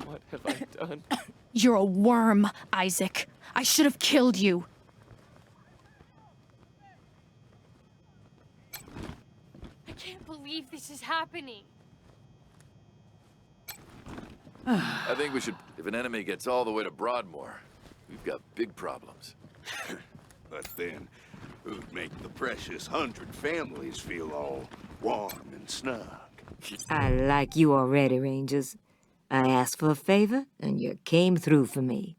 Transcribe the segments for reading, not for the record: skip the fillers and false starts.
What have I done? You're a worm, Isaac. I should have killed you. I can't believe this is happening. I think we should... If an enemy gets all the way to Broadmoor, we've got big problems. But then, who'd make the precious 100 families feel all warm and snug? I like you already, Rangers. I asked for a favor, and you came through for me.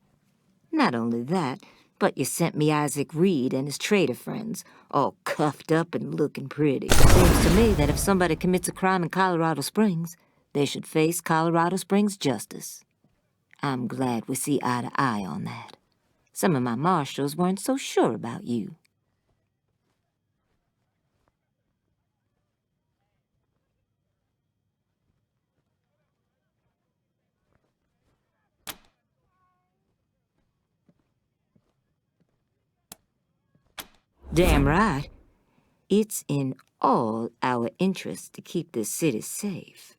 Not only that, but you sent me Isaac Reed and his trader friends, all cuffed up and looking pretty. Seems to me that if somebody commits a crime in Colorado Springs, they should face Colorado Springs justice. I'm glad we see eye to eye on that. Some of my marshals weren't so sure about you. Damn right. It's in all our interests to keep this city safe.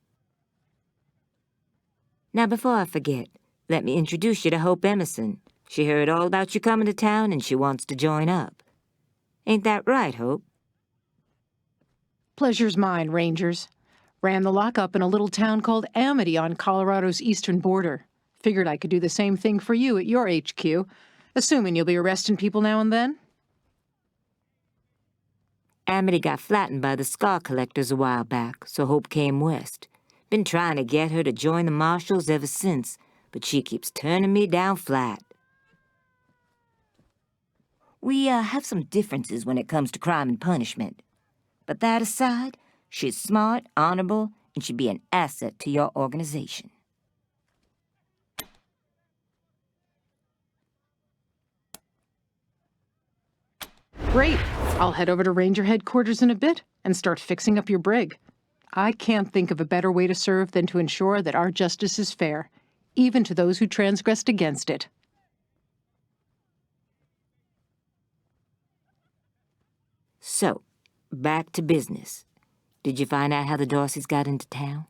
Now, before I forget, let me introduce you to Hope Emerson. She heard all about you coming to town and she wants to join up. Ain't that right, Hope? Pleasure's mine, Rangers. Ran the lockup in a little town called Amity on Colorado's eastern border. Figured I could do the same thing for you at your HQ, assuming you'll be arresting people now and then. Amity got flattened by the scar collectors a while back, so Hope came west. Been trying to get her to join the marshals ever since, but she keeps turning me down flat. We have some differences when it comes to crime and punishment. But that aside, she's smart, honorable, and she'd be an asset to your organization. Great. I'll head over to Ranger headquarters in a bit and start fixing up your brig. I can't think of a better way to serve than to ensure that our justice is fair, even to those who transgressed against it. So, back to business. Did you find out how the Dorseys got into town?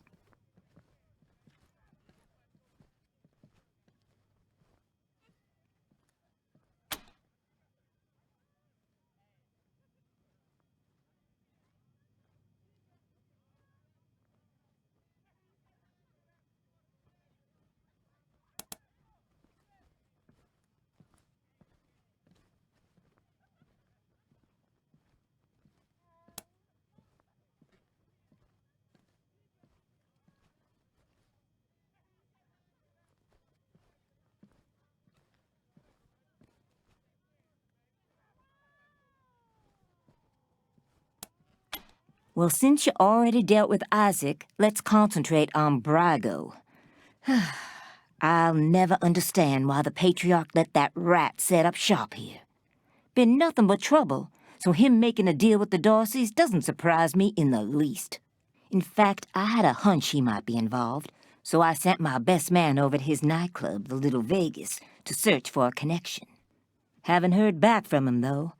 Well, since you already dealt with Isaac, let's concentrate on Brago. I'll never understand why the Patriarch let that rat set up shop here. Been nothing but trouble, so him making a deal with the Dorseys doesn't surprise me in the least. In fact, I had a hunch he might be involved, so I sent my best man over to his nightclub, the Little Vegas, to search for a connection. Haven't heard back from him, though.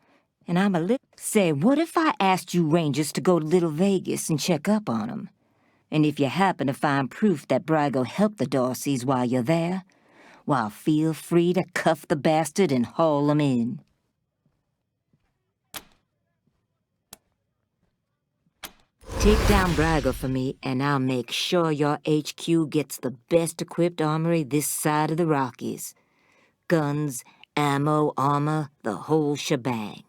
And I'm a little... Say, what if I asked you Rangers to go to Little Vegas and check up on him? And if you happen to find proof that Brago helped the Dorseys while you're there, well, feel free to cuff the bastard and haul him in. Take down Brago for me, and I'll make sure your HQ gets the best-equipped armory this side of the Rockies. Guns, ammo, armor, the whole shebang.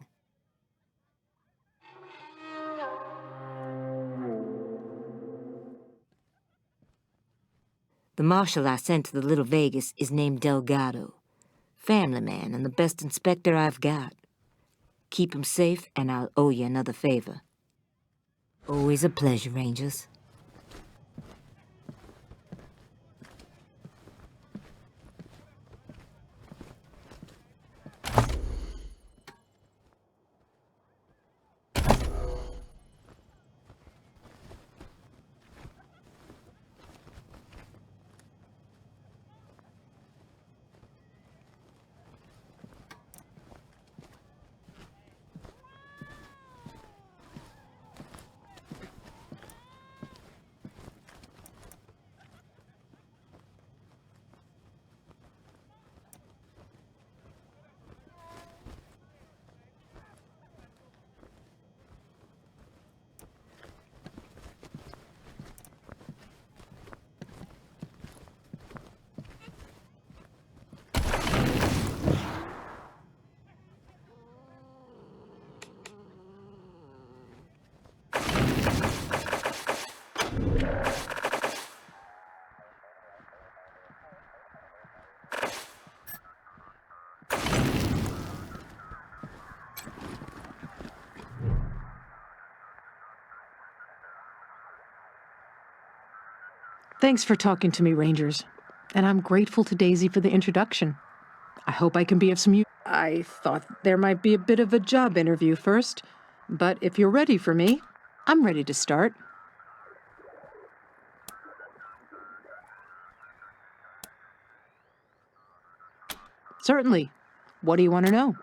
The marshal I sent to the Little Vegas is named Delgado. Family man and the best inspector I've got. Keep him safe and I'll owe you another favor. Always a pleasure, Rangers. Thanks for talking to me, Rangers. And I'm grateful to Daisy for the introduction. I hope I can be of some use. I thought there might be a bit of a job interview first, but if you're ready for me, I'm ready to start. Certainly. What do you want to know?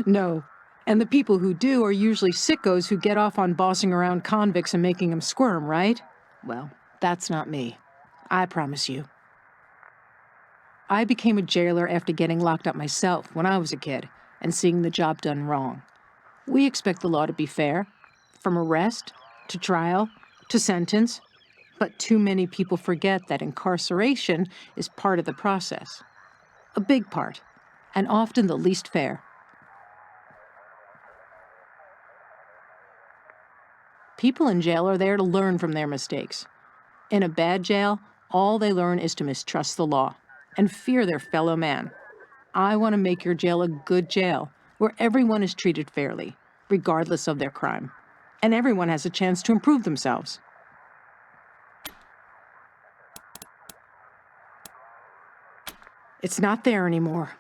No. And the people who do are usually sickos who get off on bossing around convicts and making them squirm, right? Well, that's not me. I promise you. I became a jailer after getting locked up myself when I was a kid and seeing the job done wrong. We expect the law to be fair, from arrest to trial to sentence, but too many people forget that incarceration is part of the process. A big part, and often the least fair. People in jail are there to learn from their mistakes. In a bad jail, all they learn is to mistrust the law and fear their fellow man. I want to make your jail a good jail, where everyone is treated fairly, regardless of their crime, and everyone has a chance to improve themselves. It's not there anymore.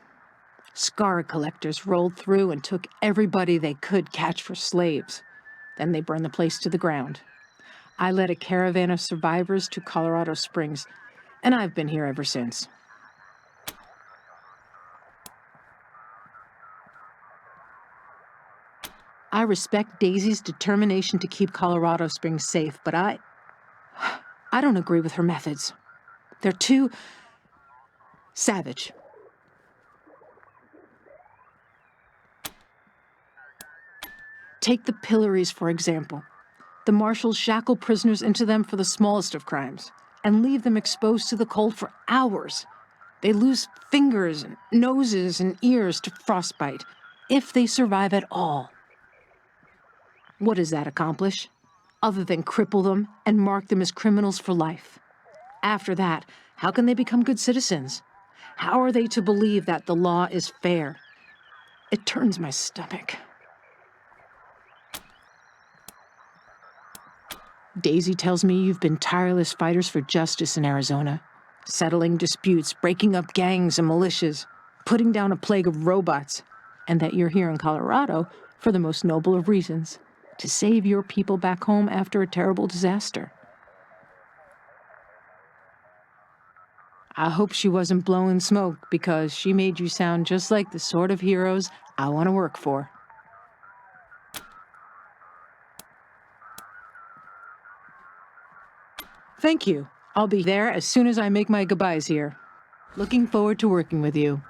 Scar collectors rolled through and took everybody they could catch for slaves. Then they burned the place to the ground. I led a caravan of survivors to Colorado Springs, and I've been here ever since. I respect Daisy's determination to keep Colorado Springs safe, but I don't agree with her methods. They're too savage. Take the pillories, for example. The marshals shackle prisoners into them for the smallest of crimes and leave them exposed to the cold for hours. They lose fingers, and noses, and ears to frostbite, if they survive at all. What does that accomplish, other than cripple them and mark them as criminals for life? After that, how can they become good citizens? How are they to believe that the law is fair? It turns my stomach. Daisy tells me you've been tireless fighters for justice in Arizona, settling disputes, breaking up gangs and militias, putting down a plague of robots, and that you're here in Colorado for the most noble of reasons, to save your people back home after a terrible disaster. I hope she wasn't blowing smoke, because she made you sound just like the sort of heroes I want to work for. Thank you. I'll be there as soon as I make my goodbyes here. Looking forward to working with you.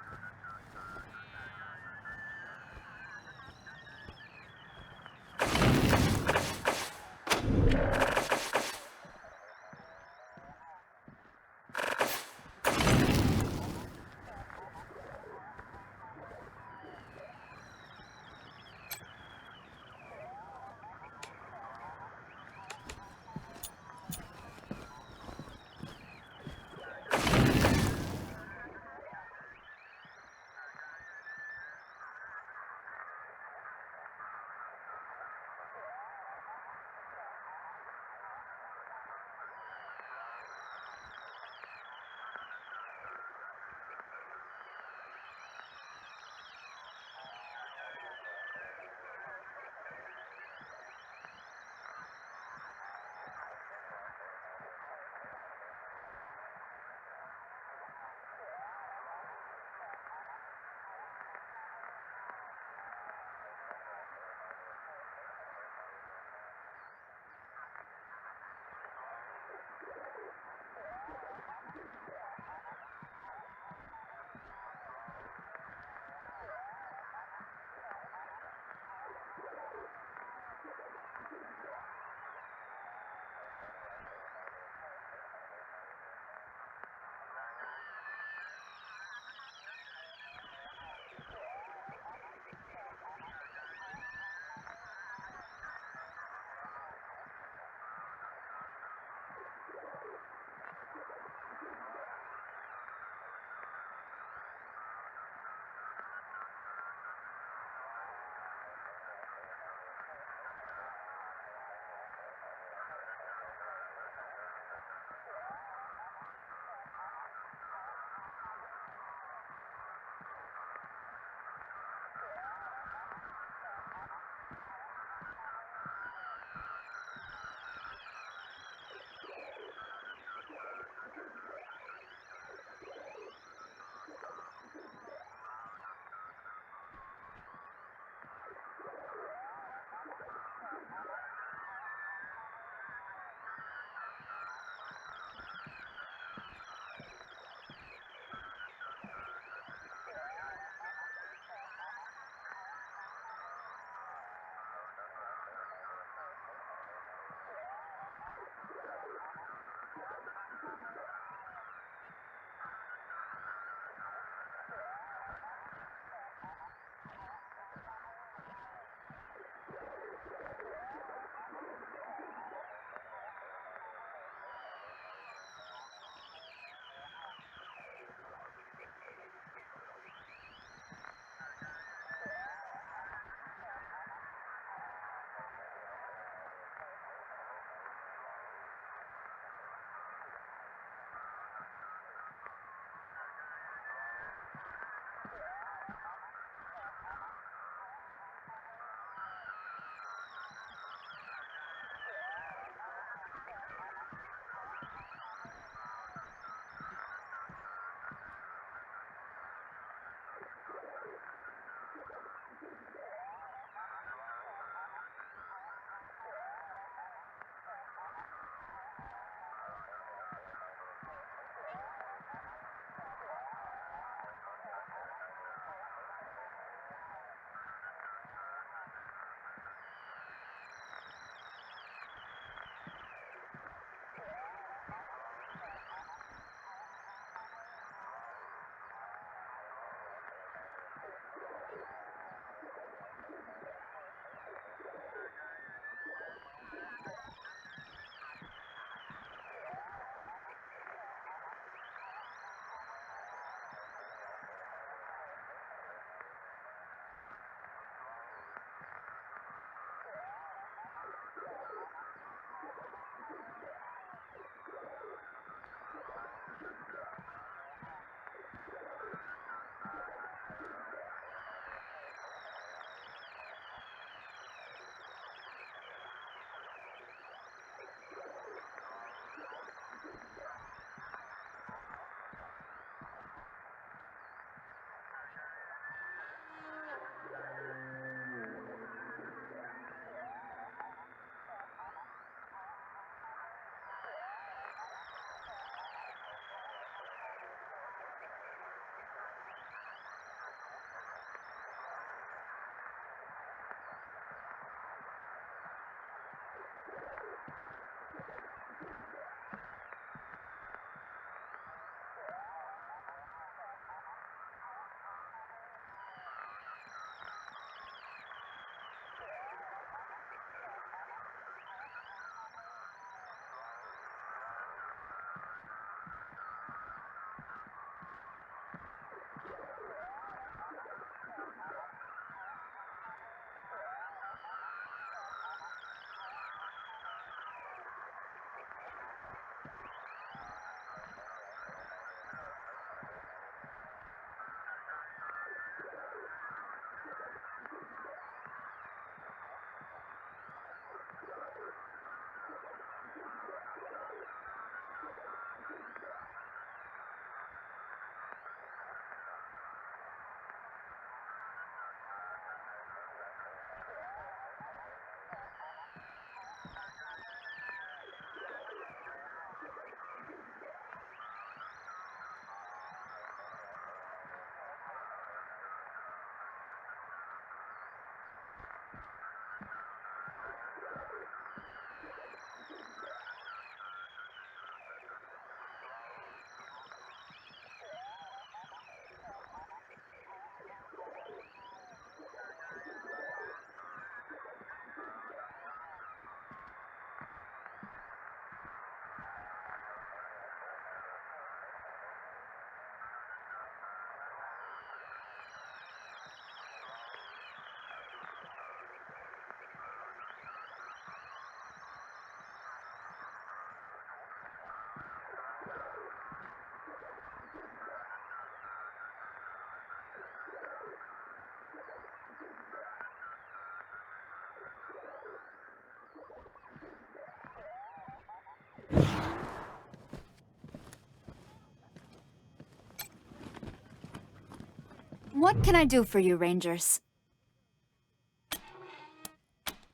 What can I do for you, Rangers?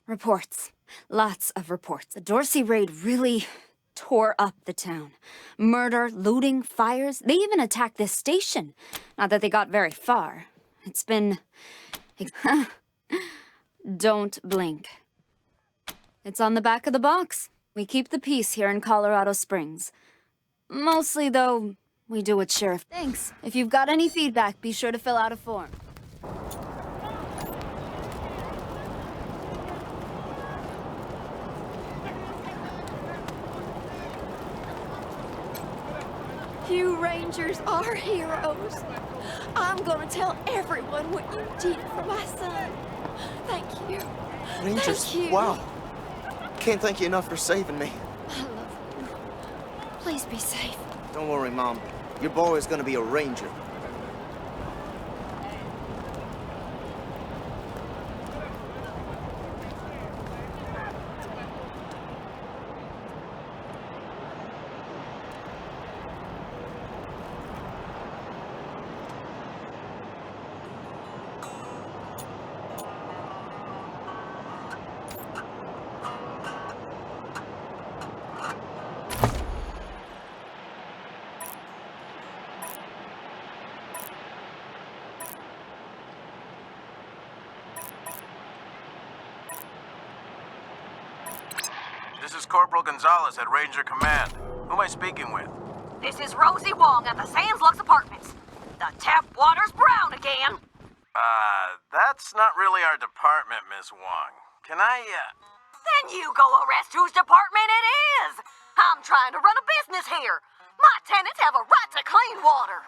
Reports. Lots of reports. The Dorsey raid really tore up the town. Murder, looting, fires. They even attacked this station. Not that they got very far. It's been... Don't blink. It's on the back of the box. We keep the peace here in Colorado Springs. Mostly, though, we do what Sheriff thinks. If you've got any feedback, be sure to fill out a form. You Rangers are heroes. I'm gonna tell everyone what you did for my son. Thank you. Rangers, Thank you. wow. Can't thank you enough for saving me. I love you. Please be safe. Don't worry, Mom. Your boy is gonna be a ranger. This is Corporal Gonzalez at Ranger Command. Who am I speaking with? This is Rosie Wong at the Sands Lux Apartments. The tap water's brown again. That's not really our department, Miss Wong. Can I, Then you go arrest whose department it is. I'm trying to run a business here. My tenants have a right to clean water.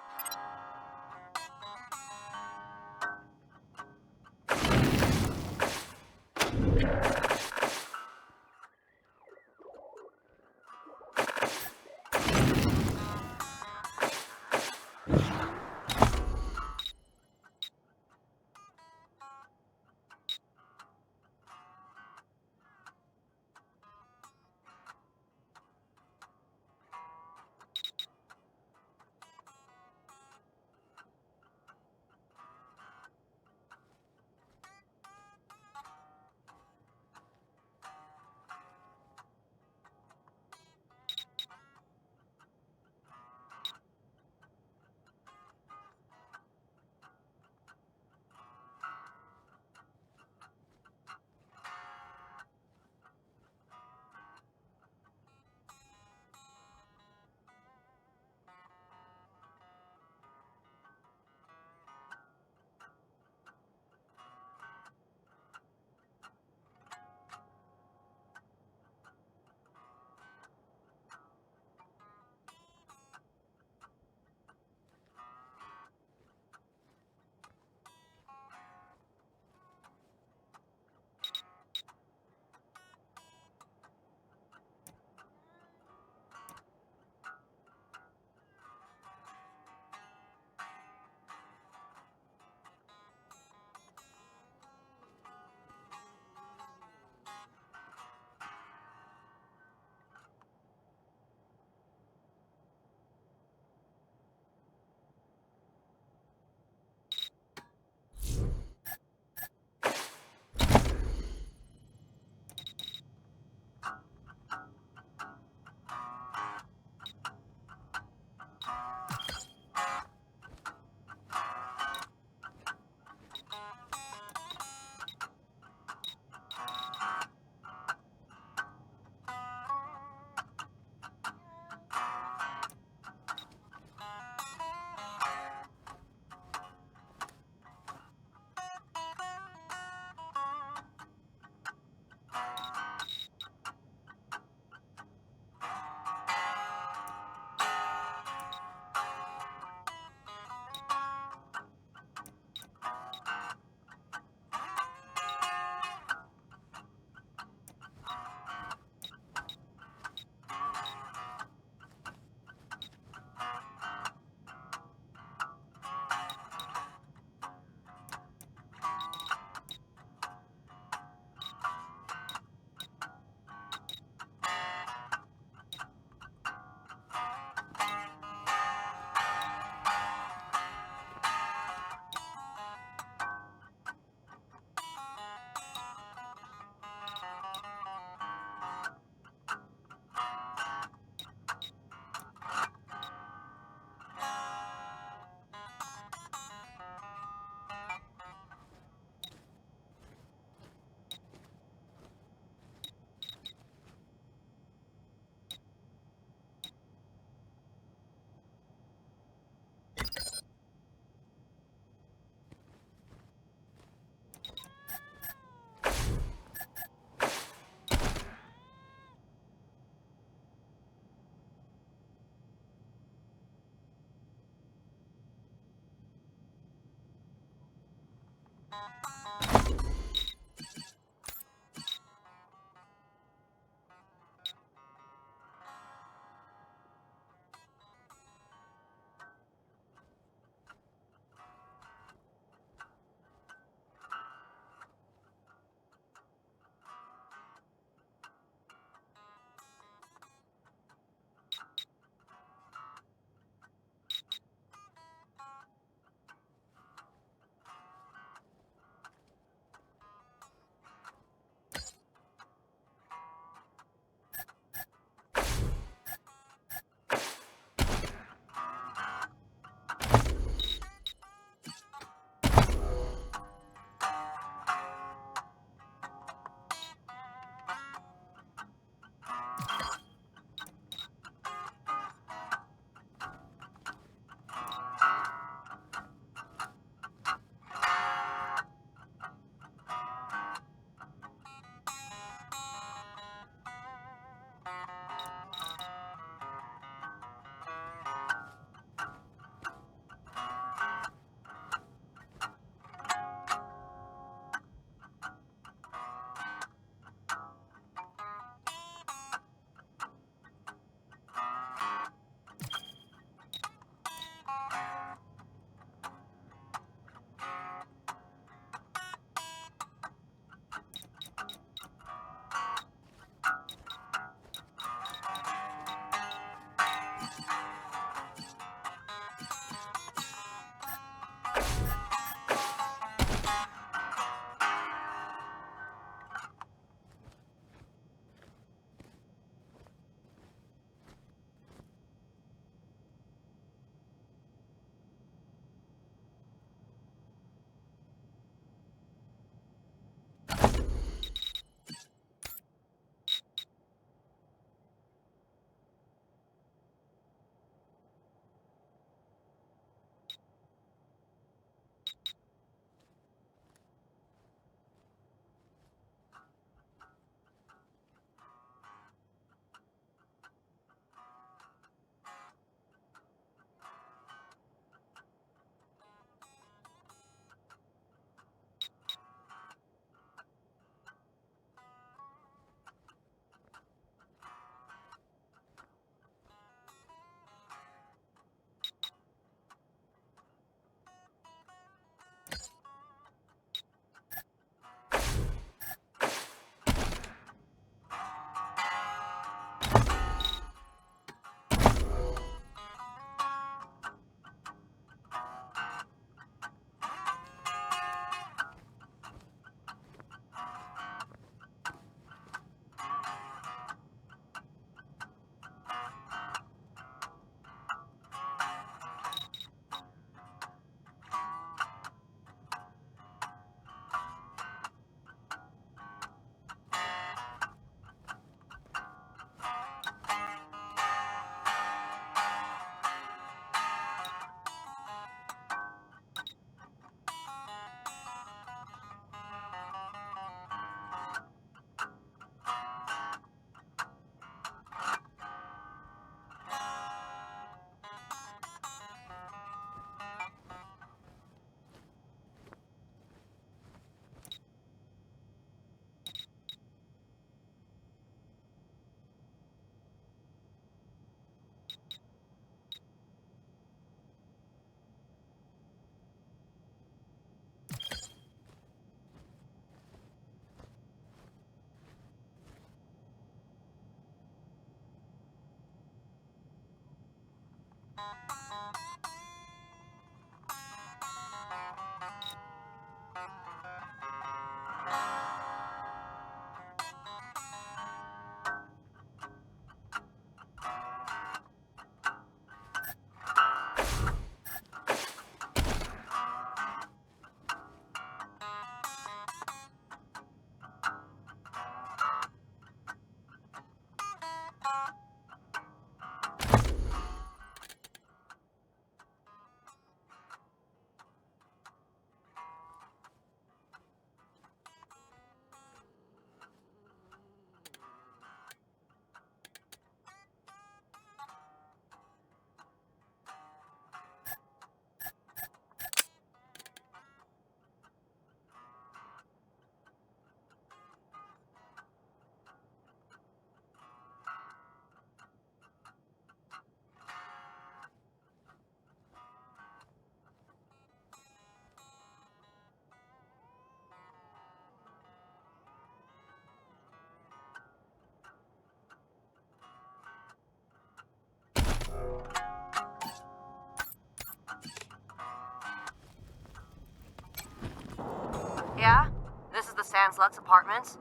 Yeah? This is the Sans Lux Apartments?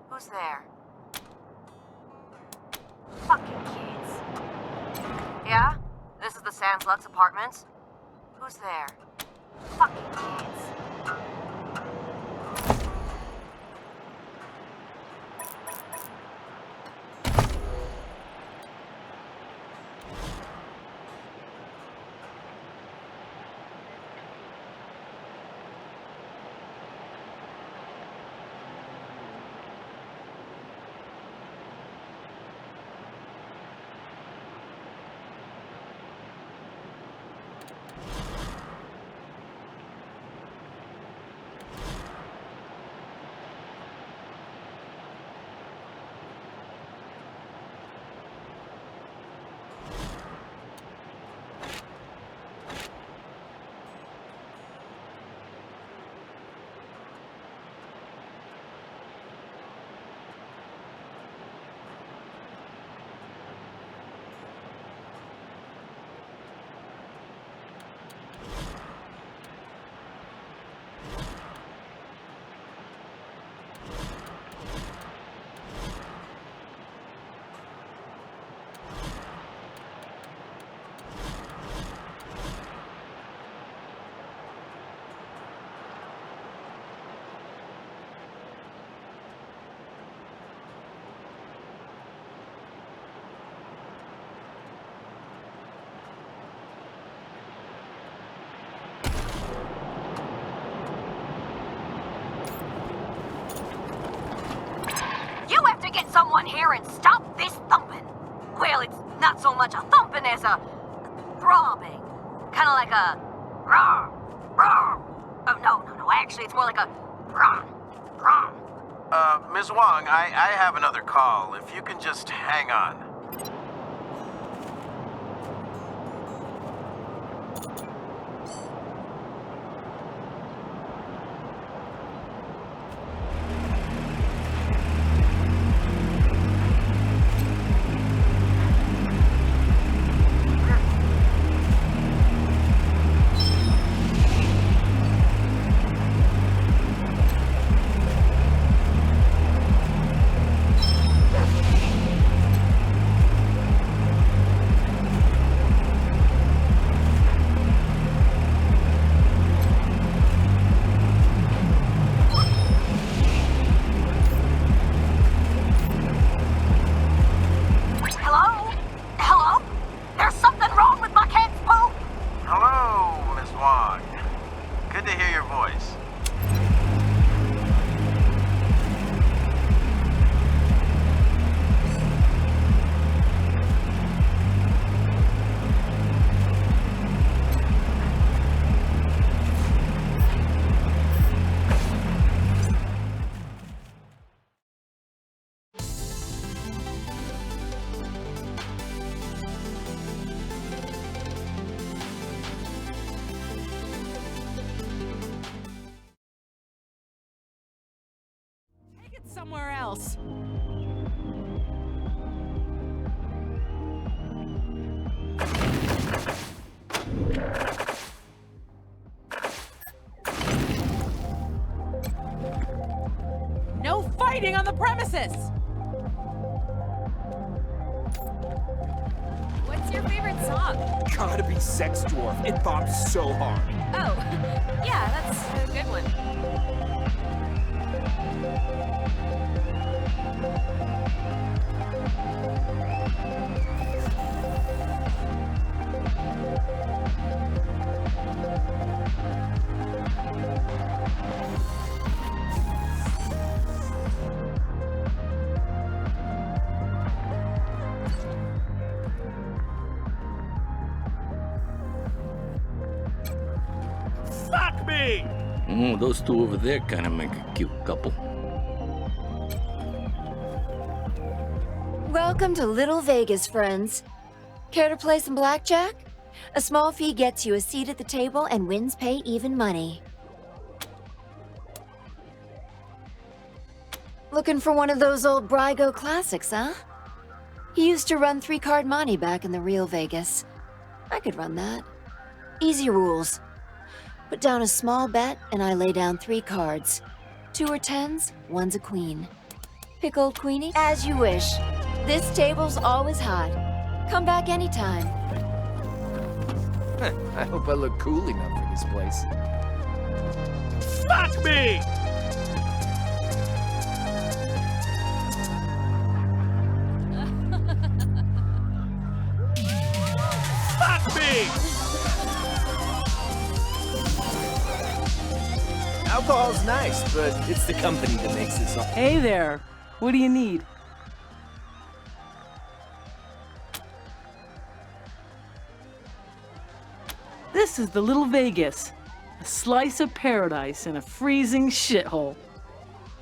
Who's there? Fucking kids. Yeah? This is the Sans Lux Apartments? Who's there? Fucking kids. Get someone here and stop this thumping. Well, it's not so much a thumping as a throbbing. Kind of like a rah, rah. Oh, no. Actually, it's more like a rah, rah. Ms. Wong, I have another call. If you can just hang on. Somewhere else. No fighting on the premises! What's your favorite song? Gotta be Sex Dwarf. It bombs so hard. Oh, yeah, that's a good one. Fuck me! Oh, those two over there kind of make a cute couple. Welcome to Little Vegas, friends. Care to play some blackjack? A small fee gets you a seat at the table and wins pay even money. Looking for one of those old Brygo classics, huh? He used to run 3-card monte back in the real Vegas. I could run that. Easy rules. Put down a small bet, and I lay down 3 cards. 2 are 10s, 1's a queen. Pick old Queenie as you wish. This table's always hot. Come back anytime. I hope I look cool enough for this place. Fuck me! Fuck me! Alcohol's nice, but it's the company that makes this all. Hey there. What do you need? This is the Little Vegas. A slice of paradise in a freezing shithole.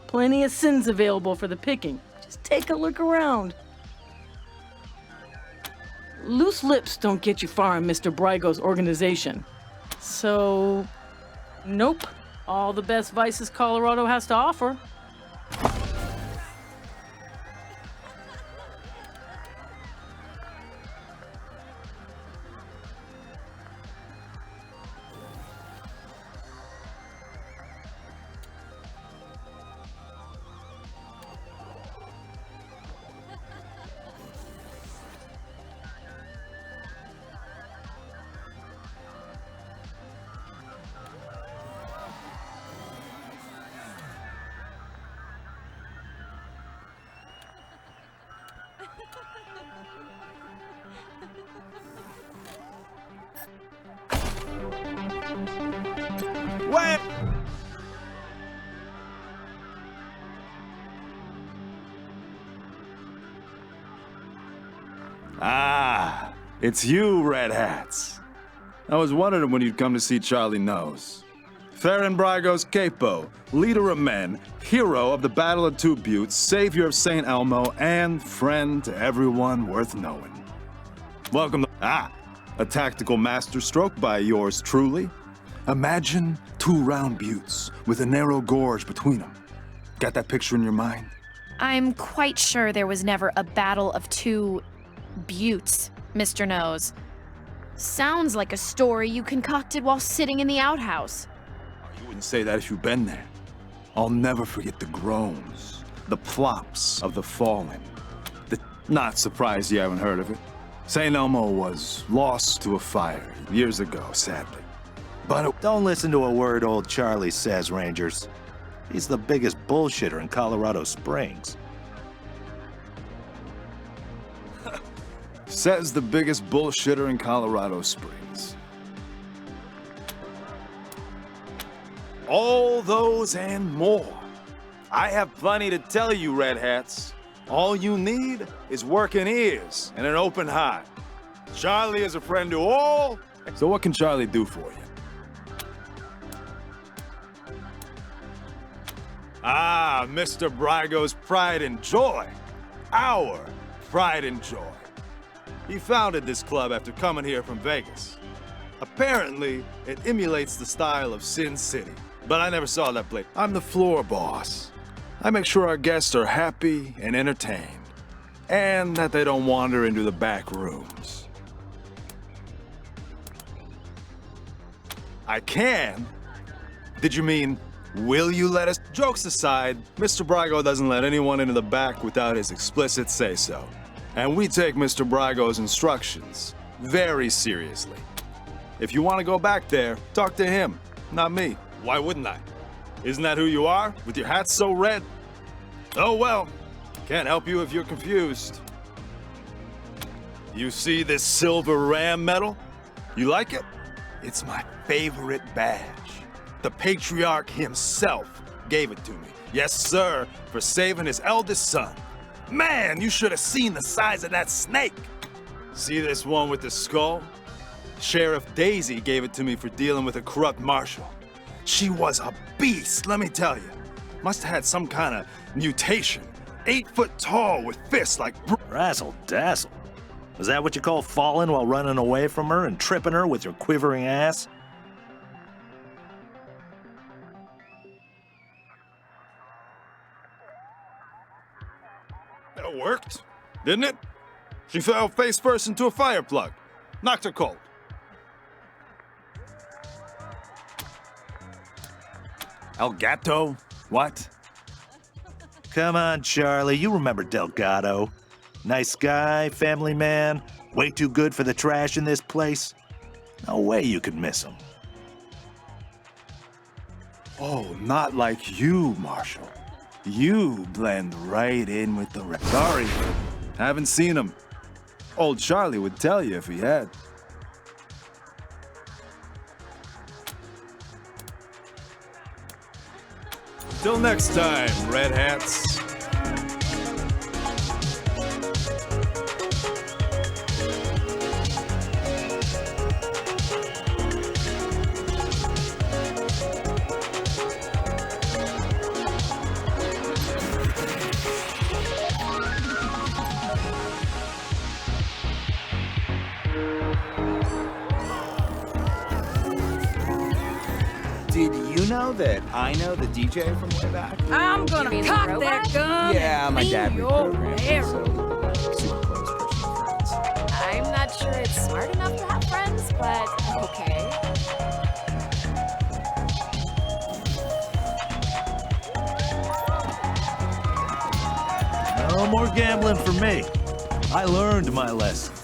Plenty of sins available for the picking. Just take a look around. Loose lips don't get you far in Mr. Brygo's organization. So, nope. All the best vices Colorado has to offer. What? Ah, it's you, Red Hats. I was wondering when you'd come to see Charlie Knows. Farron Brygo's capo, leader of men, hero of the Battle of Two Buttes, savior of St. Elmo, and friend to everyone worth knowing. Welcome to... a tactical masterstroke by yours truly. Imagine 2 round buttes with a narrow gorge between them. Got that picture in your mind? I'm quite sure there was never a battle of 2 buttes, Mr. Nose. Sounds like a story you concocted while sitting in the outhouse. You wouldn't say that if you've been there. I'll never forget the groans, the plops of the fallen. Not surprised you haven't heard of it. St. Elmo was lost to a fire years ago, sadly. But don't listen to a word old Charlie says, Rangers. He's the biggest bullshitter in Colorado Springs. Says the biggest bullshitter in Colorado Springs. All those and more. I have plenty to tell you, Red Hats. All you need is working ears and an open heart. Charlie is a friend to all. So what can Charlie do for you? Ah, Mr. Brygo's pride and joy. Our pride and joy. He founded this club after coming here from Vegas. Apparently, it emulates the style of Sin City, but I never saw that place. I'm the floor boss. I make sure our guests are happy and entertained, and that they don't wander into the back rooms. I can? Did you mean, will you let us? Jokes aside, Mr. Brygo doesn't let anyone into the back without his explicit say-so. And we take Mr. Brygo's instructions very seriously. If you want to go back there, talk to him, not me. Why wouldn't I? Isn't that who you are, with your hat so red? Oh well, can't help you if you're confused. You see this silver ram medal? You like it? It's my favorite badge. The Patriarch himself gave it to me. Yes, sir, for saving his eldest son. Man, you should have seen the size of that snake. See this one with the skull? Sheriff Daisy gave it to me for dealing with a corrupt marshal. She was a beast, let me tell you. Must have had some kind of mutation. 8 foot tall with fists like... Razzle dazzle. Is that what you call falling while running away from her and tripping her with your quivering ass? That worked, didn't it? She fell face first into a fire plug. Knocked her cold. El Gato? What? Come on, Charlie, you remember Delgado. Nice guy, family man, way too good for the trash in this place. No way you could miss him. Oh, not like you, Marshall. You blend right in with the rest. Sorry, haven't seen him. Old Charlie would tell you if he had. Till next time, Red Hats. Did you know that I know the DJ from way back? I'm gonna cock that gun. Yeah, my dad reprogrammed me, there. so we're like super close personal friends. I'm not sure it's smart enough to have friends, but okay. No more gambling for me. I learned my lesson.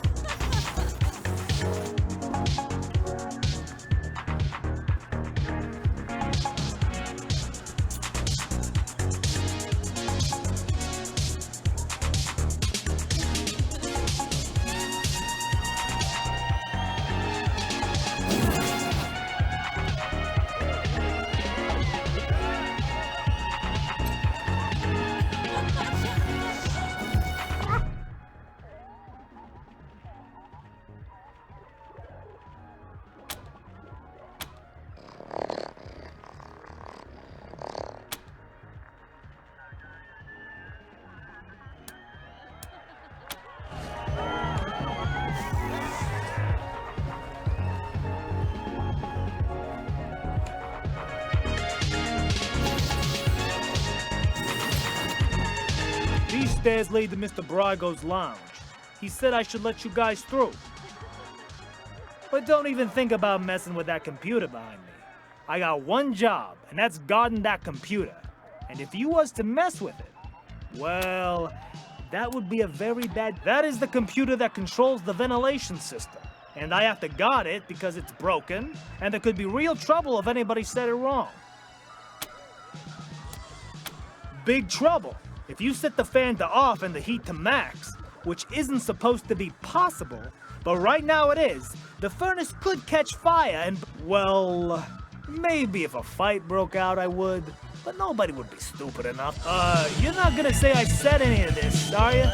These stairs lead to Mr. Brago's lounge. He said I should let you guys through. But don't even think about messing with that computer behind me. I got one job, and that's guarding that computer. And if you was to mess with it, well, that would be a very bad... That is the computer that controls the ventilation system. And I have to guard it because it's broken, and there could be real trouble if anybody said it wrong. Big trouble. If you set the fan to off and the heat to max, which isn't supposed to be possible, but right now it is, the furnace could catch fire and, well, maybe if a fight broke out I would, but nobody would be stupid enough. You're not gonna say I said any of this, are you?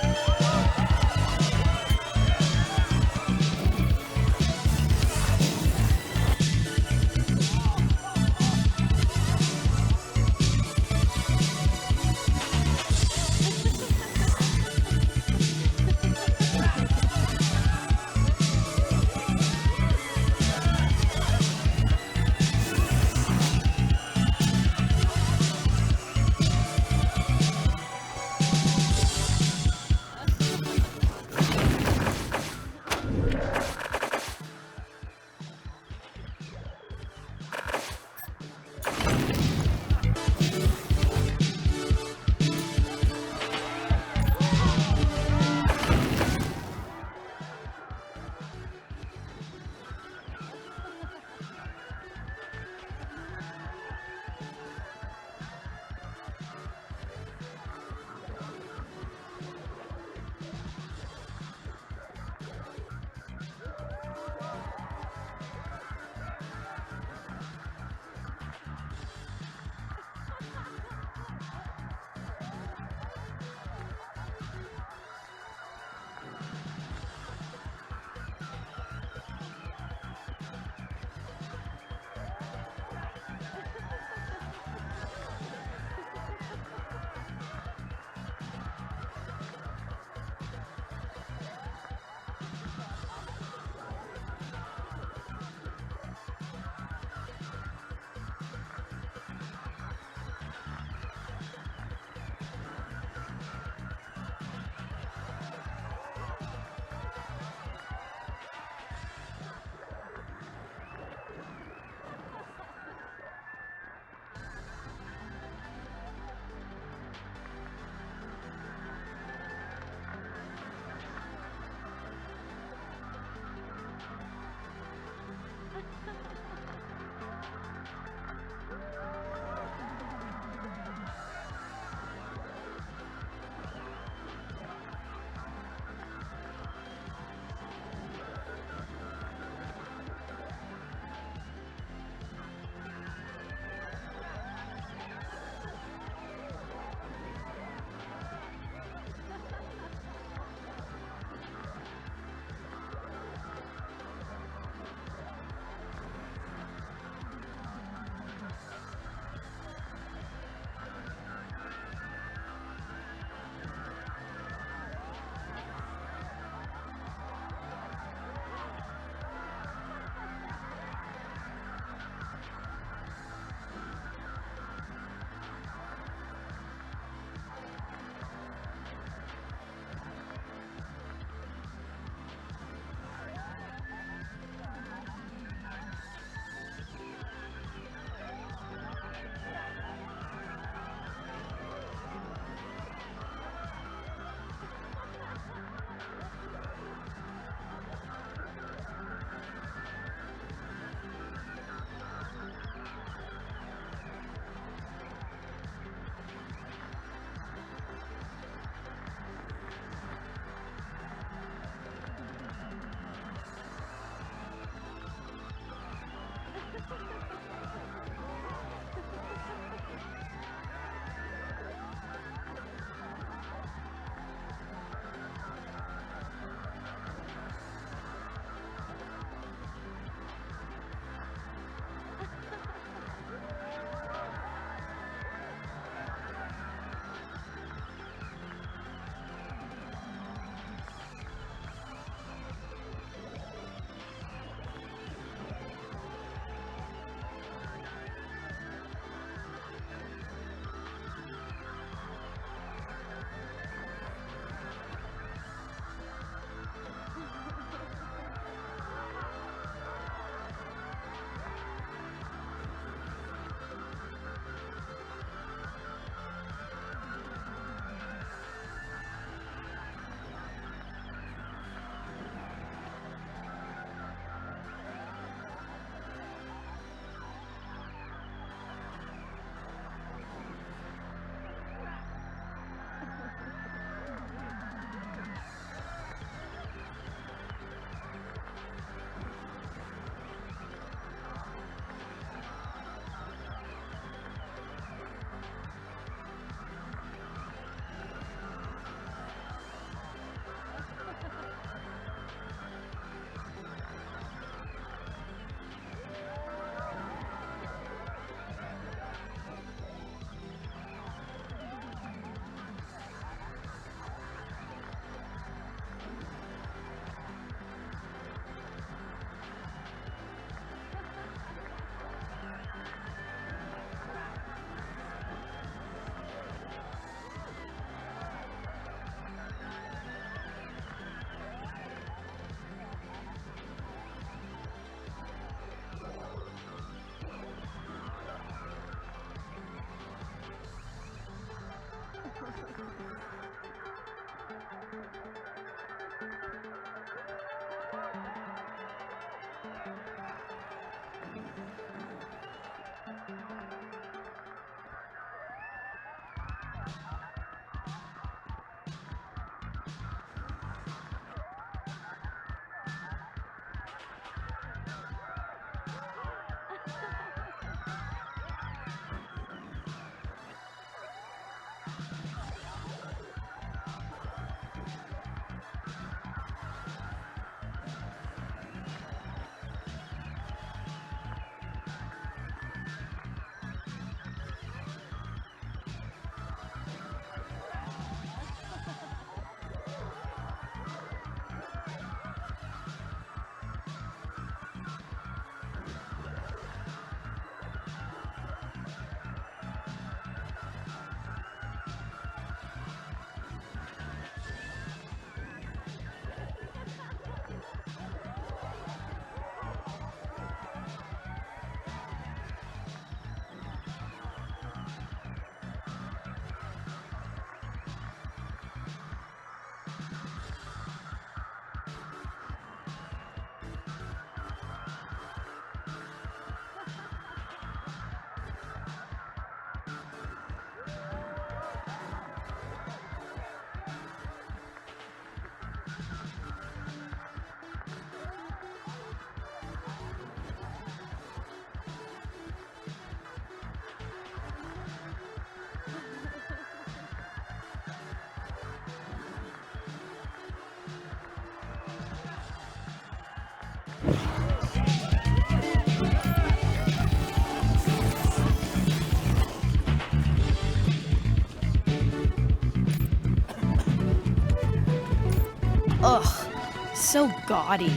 so gaudy,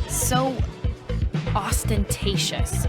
so ostentatious.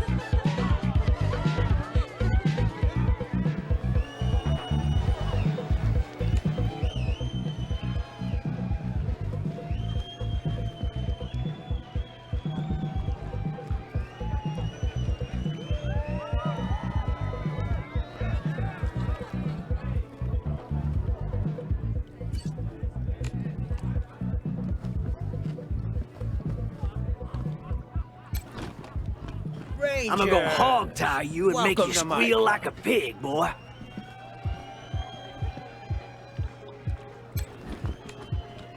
I'm gonna go hog tie you and make you squeal like a pig, boy.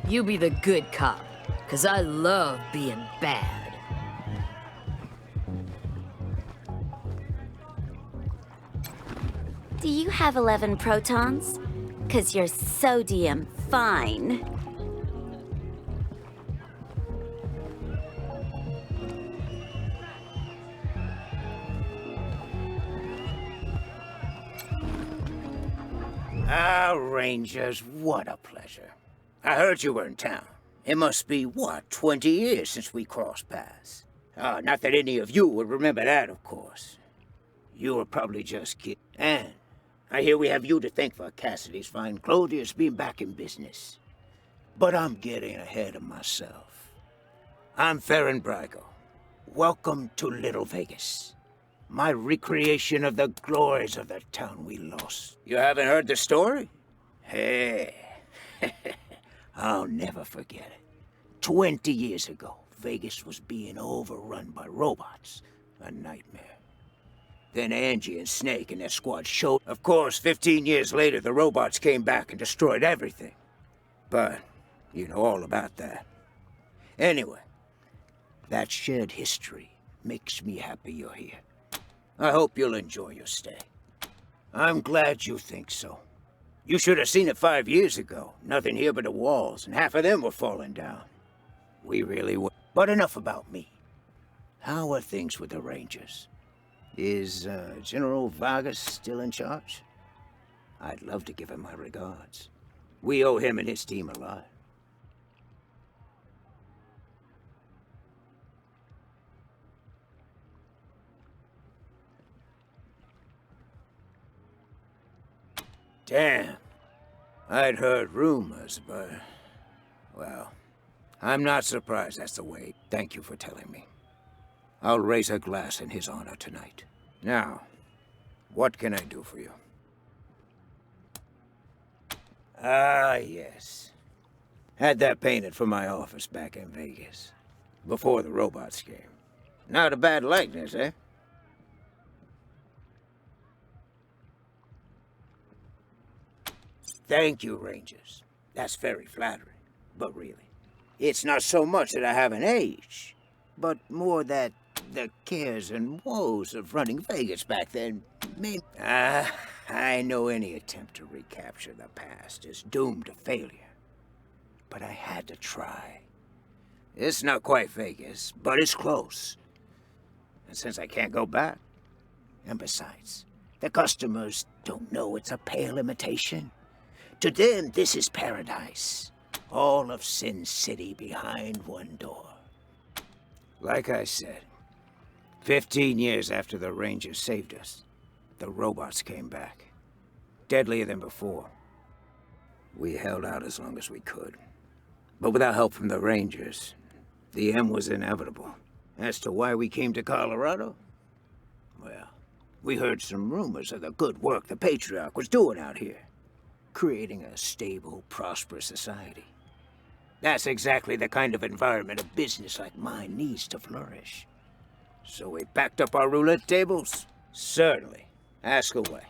You be the good cop, 'cause I love being bad. Do you have 11 protons? 'Cause you're sodium fine. Ah, Rangers, what a pleasure. I heard you were in town. It must be, what, 20 years since we crossed paths? Not that any of you would remember that, of course. You were probably just kidding. And I hear we have you to thank for Cassidy's fine clothiers being back in business. But I'm getting ahead of myself. I'm Farron Brago. Welcome to Little Vegas. My recreation of the glories of the town we lost. You haven't heard the story? Hey, I'll never forget it. 20 years ago, Vegas was being overrun by robots. A nightmare. Then Angie and Snake and their squad showed. Of course, 15 years later, the robots came back and destroyed everything. But you know all about that. Anyway, that shared history makes me happy you're here. I hope you'll enjoy your stay. I'm glad you think so. You should have seen it 5 years ago. Nothing here but the walls, and half of them were falling down. We really were. But enough about me. How are things with the Rangers? Is General Vargas still in charge? I'd love to give him my regards. We owe him and his team a lot. Damn. I'd heard rumors, but... well, I'm not surprised that's the way. Thank you for telling me. I'll raise a glass in his honor tonight. Now, what can I do for you? Ah, yes. Had that painted for my office back in Vegas. Before the robots came. Not a bad likeness, eh? Thank you, Rangers. That's very flattering. But really, it's not so much that I haven't aged, but more that the cares and woes of running Vegas back then made... I know any attempt to recapture the past is doomed to failure. But I had to try. It's not quite Vegas, but it's close. And since I can't go back, and besides, the customers don't know it's a pale imitation. To them, this is paradise. All of Sin City behind one door. Like I said, 15 years after the Rangers saved us, the robots came back. Deadlier than before. We held out as long as we could. But without help from the Rangers, the end was inevitable. As to why we came to Colorado? Well, we heard some rumors of the good work the Patriarch was doing out here. Creating a stable, prosperous society. That's exactly the kind of environment a business like mine needs to flourish. So we packed up our roulette tables? Certainly. Ask away.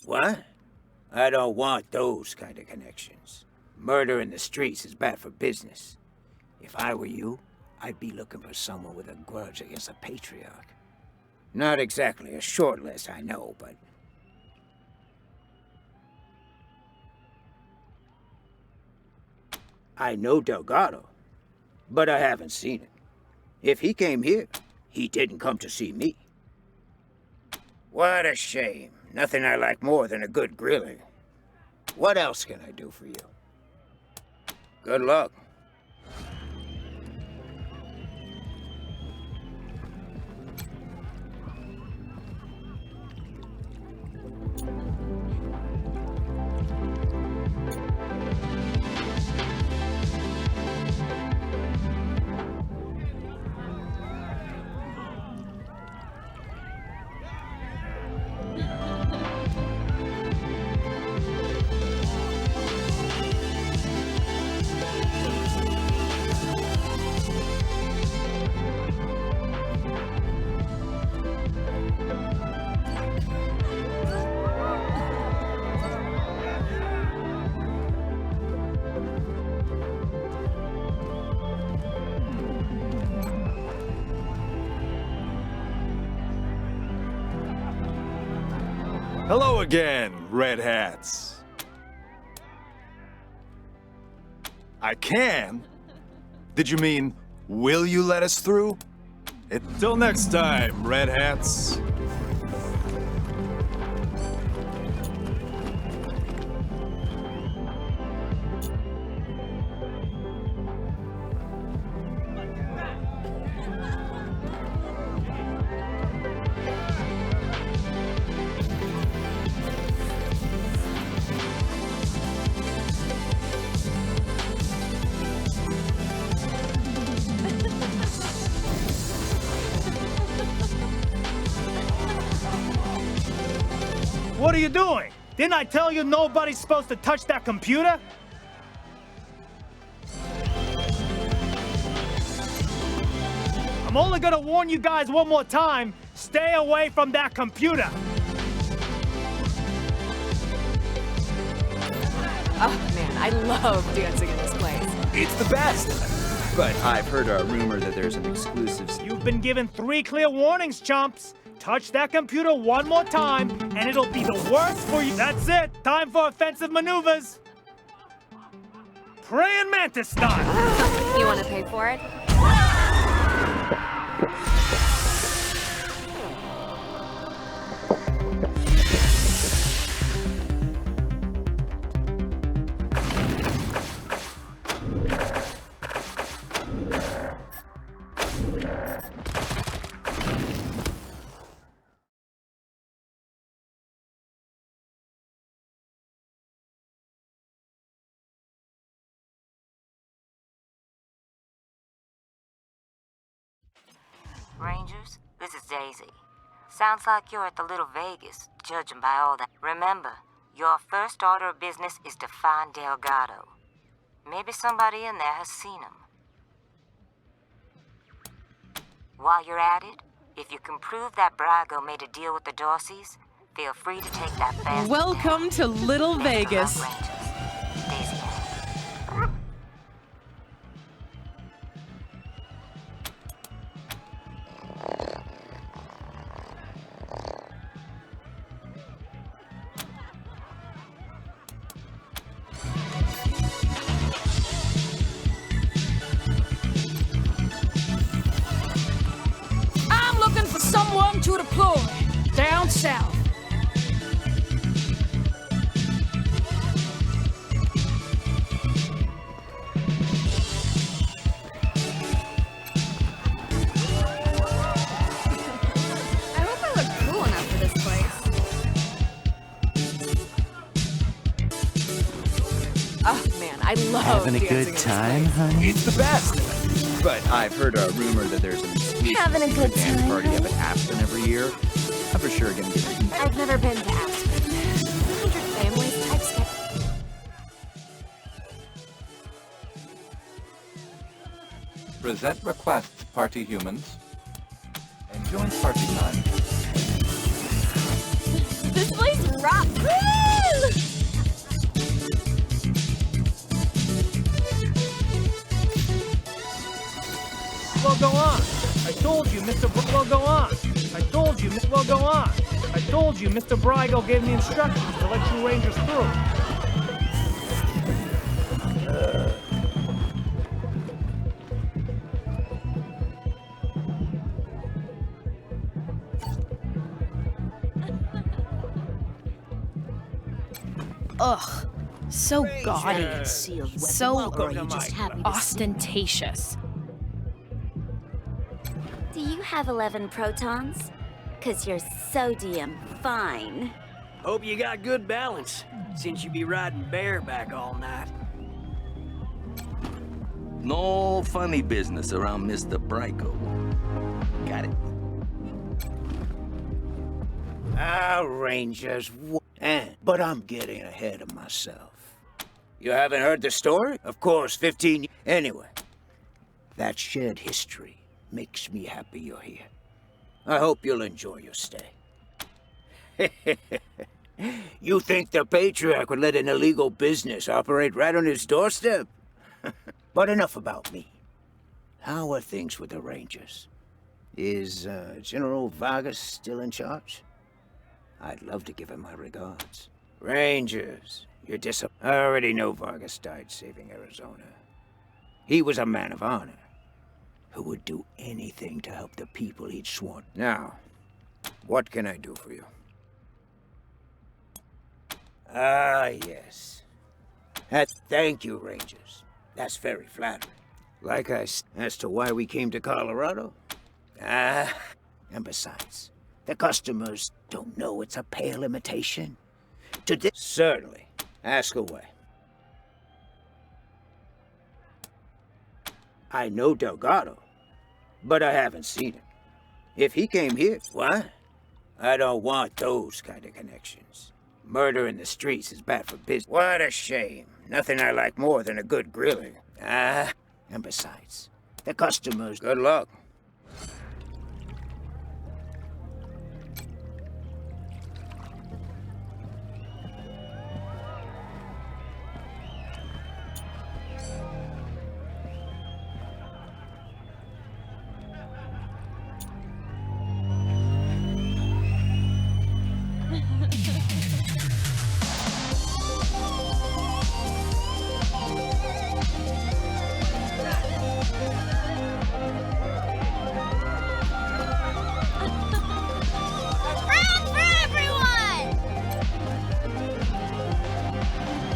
What? I don't want those kind of connections. Murder in the streets is bad for business. If I were you, I'd be looking for someone with a grudge against the Patriarch. Not exactly a short list, I know, but... I know Delgado, but I haven't seen him. If he came here, he didn't come to see me. What a shame. Nothing I like more than a good grilling. What else can I do for you? Good luck. Hello again, Red Hats. I can? Did you mean, will you let us through? Until next time, Red Hats. What are you doing? Didn't I tell you nobody's supposed to touch that computer? I'm only gonna warn you guys one more time. Stay away from that computer. Oh man, I love dancing in this place. It's the best! But I've heard a rumor that there's an exclusive... You've been given 3 clear warnings, chumps. Touch that computer one more time, and it'll be the worst for you. That's it. Time for offensive maneuvers. Praying mantis style. You want to pay for it? Rangers, this is Daisy. Sounds like you're at the Little Vegas, judging by all that. Remember, your first order of business is to find Delgado. Maybe somebody in there has seen him. While you're at it, if you can prove that Brago made a deal with the Dorseys, feel free to take that bastard. Welcome to Little Vegas. Daisy. I'm looking for someone to deploy down south. I hope I look cool enough for this place. Oh man, I love Having a dancing in good this time, place. honey? It's the best! But I've heard a rumor that there's an exclusive Having a good dance time, party up honey? at Aspen every year. I'm for sure gonna get it. I've never been to Aspen. 100 families type skip. Present requests, party humans. And join party time. This place rocks! Woo! Well, go on. I told you, Mr. Well, go on. I told you, well, go on. I told you, Mr. Brago gave me instructions to let you Rangers through. Ugh. So gaudy. So Welcome to my club. ostentatious. Do you have 11 protons? 'Cause you're so damn fine. Hope you got good balance, since you be riding bareback all night. No funny business around Mr. Brygo. Got it. Rangers, but I'm getting ahead of myself. You haven't heard the story? Of course, 15... Anyway, that shared history makes me happy you're here. I hope you'll enjoy your stay. You think the Patriarch would let an illegal business operate right on his doorstep? But enough about me. How are things with the Rangers? Is General Vargas still in charge? I'd love to give him my regards. Rangers, you're I already know Vargas died saving Arizona. He was a man of honor, who would do anything to help the people he'd sworn. Now, what can I do for you? Yes. Thank you, Rangers. That's very flattering. Like I said, as to why we came to Colorado? And besides, the customers don't know it's a pale imitation. Certainly. Ask away. I know Delgado, but I haven't seen him. If he came here, what? I don't want those kind of connections. Murder in the streets is bad for business. What a shame. Nothing I like more than a good grilling. And besides, the customers... Good luck.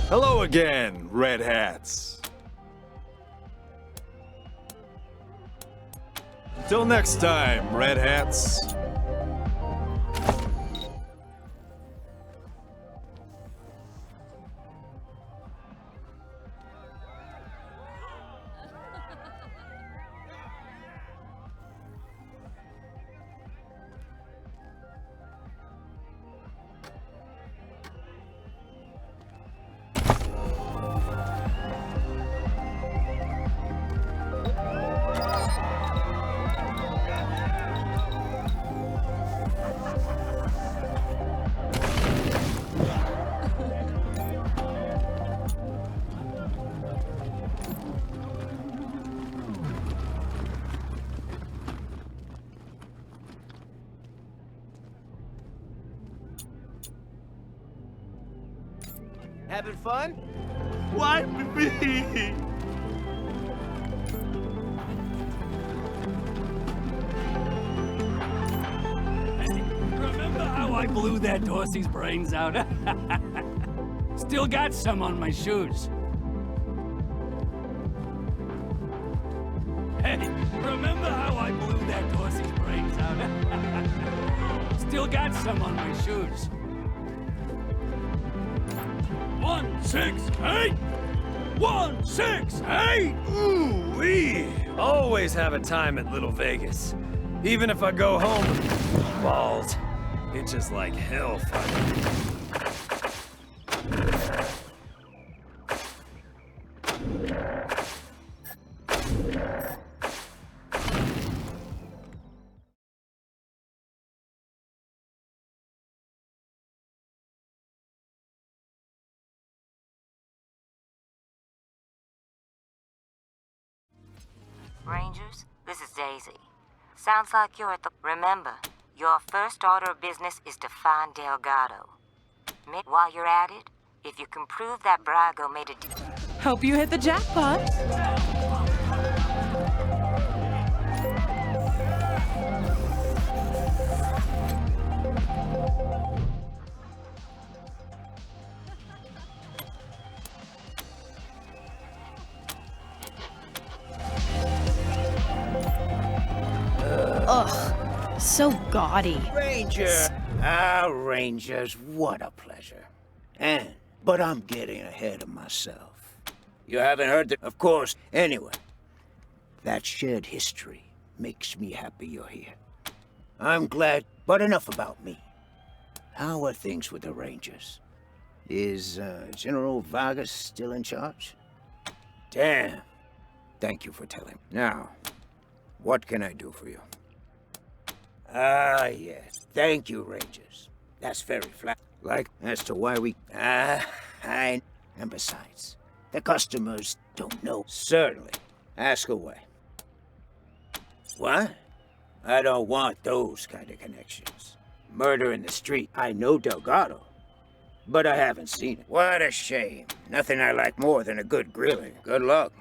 Hello again, Red Hats. Until next time, Red Hats. Having fun? Why me? Remember how I blew that Dorsey's brains out? Still got some on my shoes. Hey, remember how I blew that Dorsey's brains out? Still got some on my shoes. 1, 6, 8! 1, 6, 8! Ooh-wee! Always have a time at Little Vegas. Even if I go home bald, it's just like hellfire. Rangers, this is Daisy. Sounds like you're at the... Remember, your first order of business is to find Delgado. While you're at it, if you can prove that Brygo made a... Hope you hit the jackpot. Ugh, so gaudy. Ranger! Rangers, what a pleasure. But I'm getting ahead of myself. You haven't heard the... Of course. Anyway, that shared history makes me happy you're here. I'm glad, but enough about me. How are things with the Rangers? Is General Vargas still in charge? Damn. Thank you for telling. Now, what can I do for you? Yes. Thank you, Rangers. That's very flat. Like, as to why we... And besides, the customers don't know. Certainly. Ask away. What? I don't want those kind of connections. Murder in the street. I know Delgado, but I haven't seen it. What a shame. Nothing I like more than a good grilling. Good luck.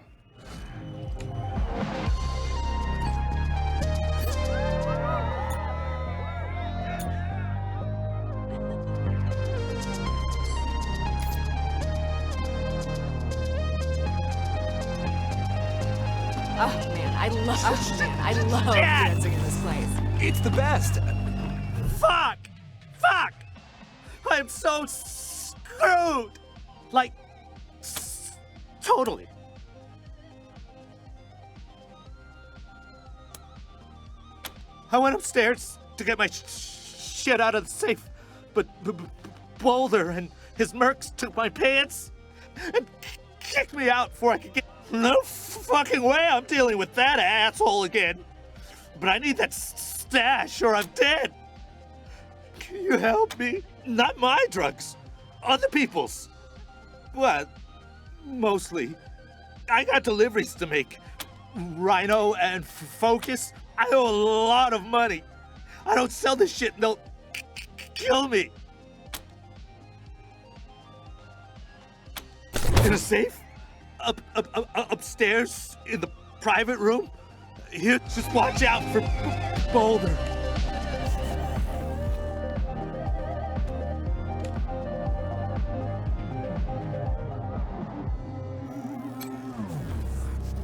Oh man, I love dancing in this place. It's the best. Fuck! Fuck! I'm so screwed! Like, totally. I went upstairs to get my shit out of the safe, but Boulder and his mercs took my pants and kicked me out before I could get... No fucking way I'm dealing with that asshole again. But I need that stash or I'm dead. Can you help me? Not my drugs. Other people's. Well, mostly. I got deliveries to make. Rhino and Focus. I owe a lot of money. I don't sell this shit and they'll kill me. In a safe? Upstairs in the private room? Here, just watch out for Boulder.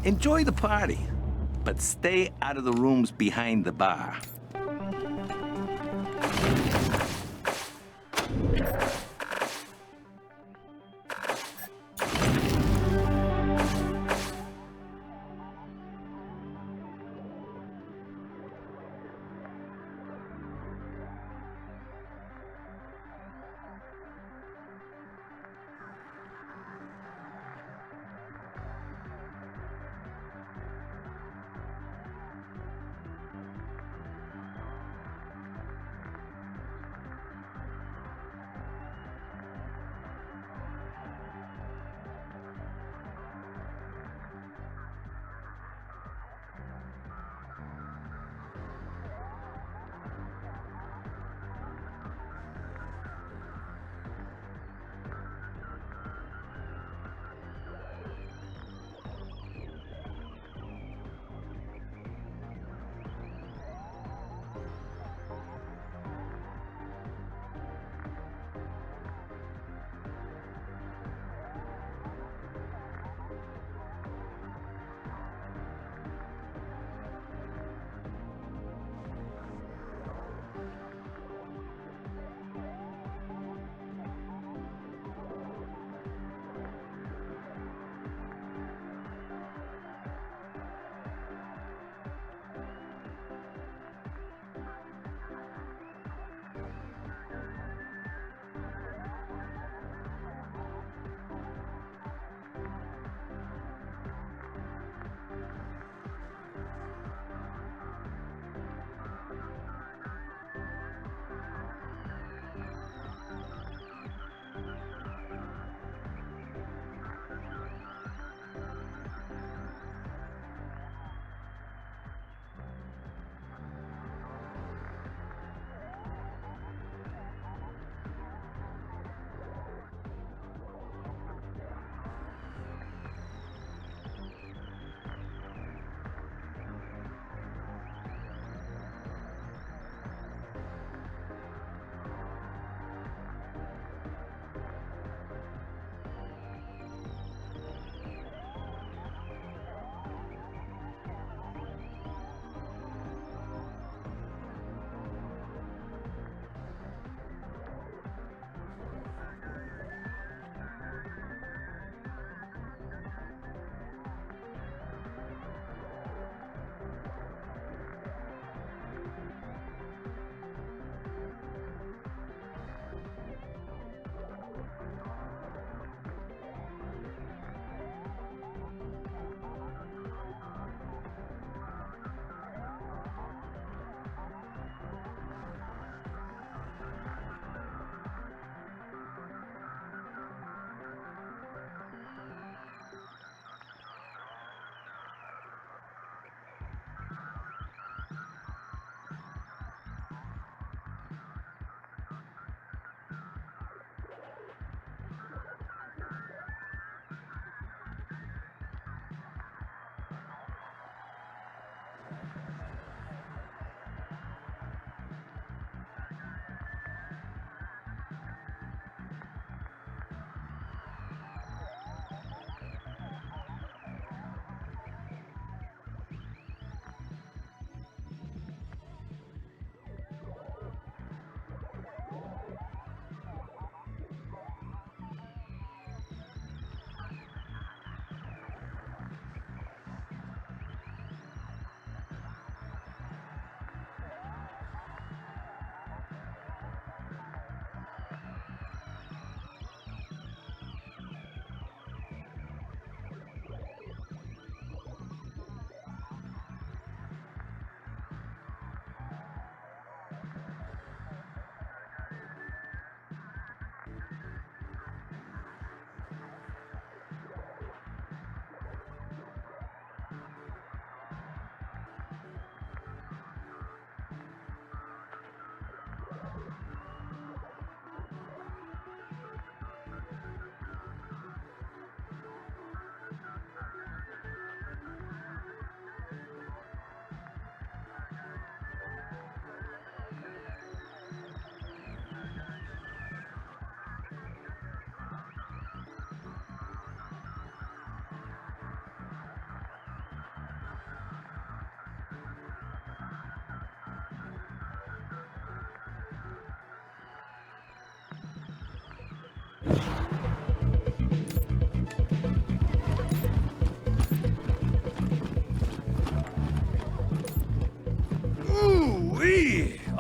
Enjoy the party, but stay out of the rooms behind the bar.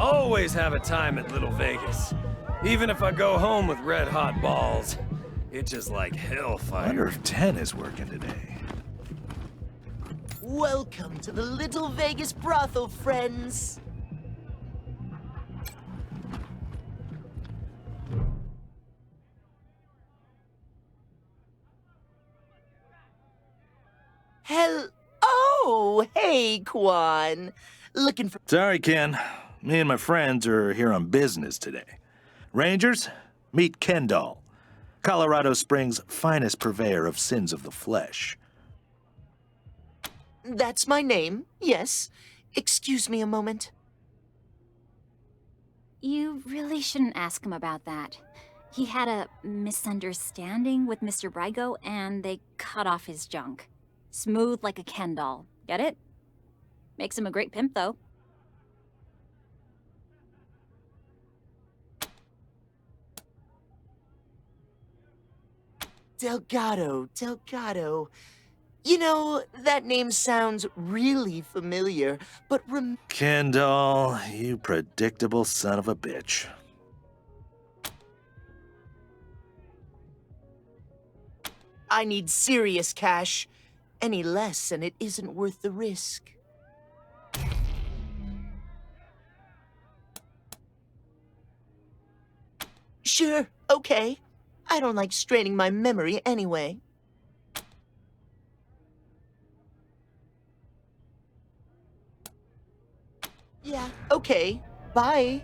always have a time at Little Vegas. Even if I go home with red-hot balls, it's just like hellfire. I wonder if 10 is working today. Welcome to the Little Vegas brothel, friends. Oh, hey, Quan. Looking for... Sorry, Ken. Me and my friends are here on business today. Rangers, meet Kendall, Colorado Springs' finest purveyor of sins of the flesh. That's my name, yes. Excuse me a moment. You really shouldn't ask him about that. He had a misunderstanding with Mr. Brygo, and they cut off his junk. Smooth like a Ken doll. Get it? Makes him a great pimp, though. Delgado. You know, that name sounds really familiar, but Kendall, you predictable son of a bitch. I need serious cash. Any less, and it isn't worth the risk. Sure, okay. I don't like straining my memory anyway. Yeah, okay. Bye.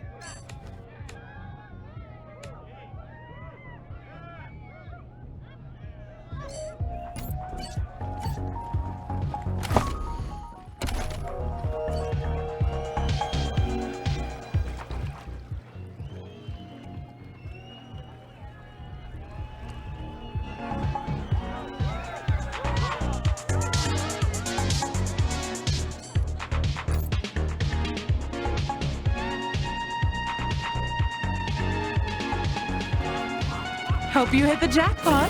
Hope you hit the jackpot.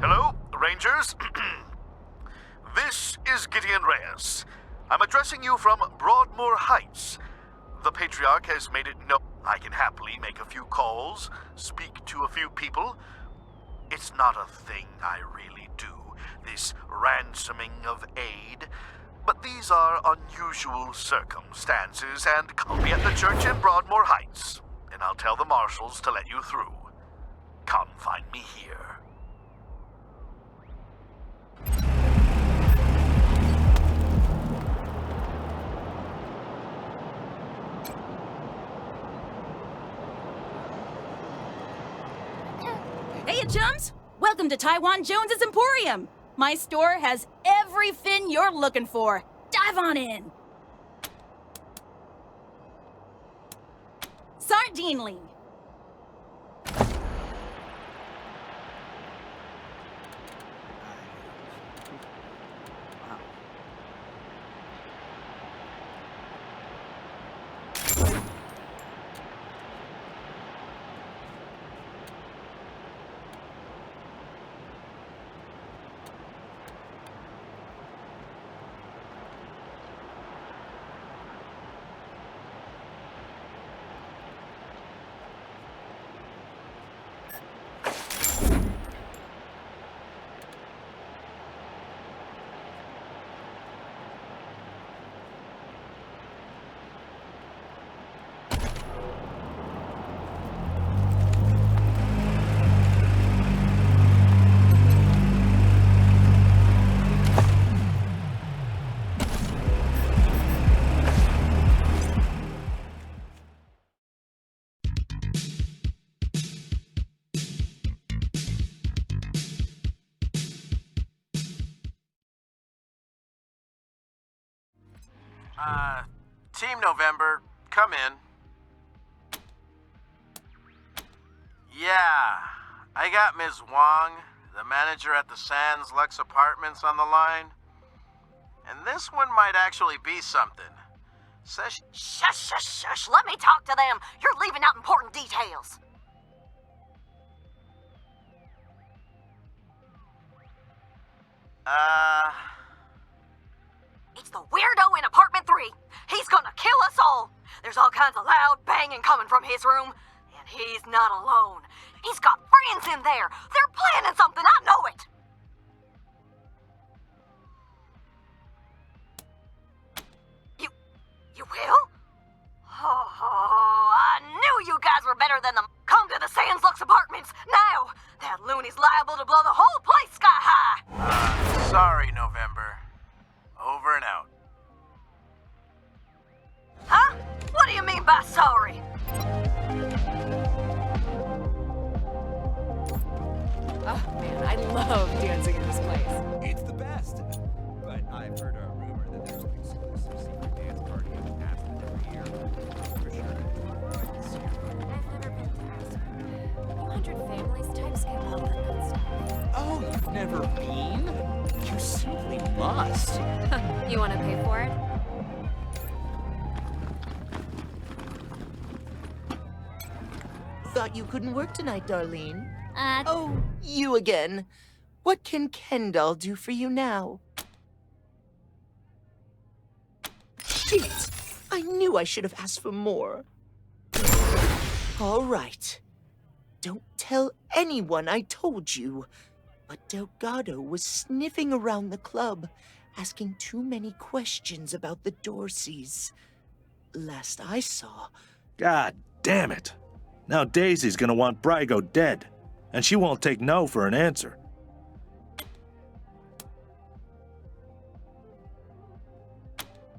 Hello, Rangers. This is Gideon Reyes. I'm addressing you from Broadmoor Heights. The Patriarch has made it known I can happily make a few calls, speak to a few people. It's not a thing I really do, this ransoming of aid. But these are unusual circumstances, and I'll be at the church in Broadmoor Heights, and I'll tell the marshals to let you through. Come find me here. Hey, chums! Welcome to Taiwan Jones's Emporium! My store has every fin you're looking for. Dive on in! Sardine Lee. Team November, come in. Yeah, I got Ms. Wong, the manager at the Sands Lux Apartments on the line. And this one might actually be something. Says Shush, shush, shush. Let me talk to them. You're leaving out important details. It's the weirdo in apartment 3. He's gonna kill us all. There's all kinds of loud banging coming from his room. And he's not alone. He's got friends in there. They're planning something. I know it. You will? Oh, I knew you guys were better than them. Come to the Sands Lux Apartments now. That loony's liable to blow the whole place sky high. sorry, November. Over and out. Huh? What do you mean by sorry? Oh man, I love dancing in this place. It's the best. But I've heard a rumor that there's an exclusive secret dance party in Aspen every year. For sure. I'd like to see it. I've never been to Aspen. 100 families, type scale, all that good stuff. Oh, you've never been? You simply must. You want to pay for it? Thought you couldn't work tonight, Darlene. Oh, you again. What can Kendall do for you now? Shit! I knew I should have asked for more. All right. Don't tell anyone I told you. But Delgado was sniffing around the club, asking too many questions about the Dorseys. Last I saw... God damn it. Now Daisy's gonna want Brygo dead, and she won't take no for an answer.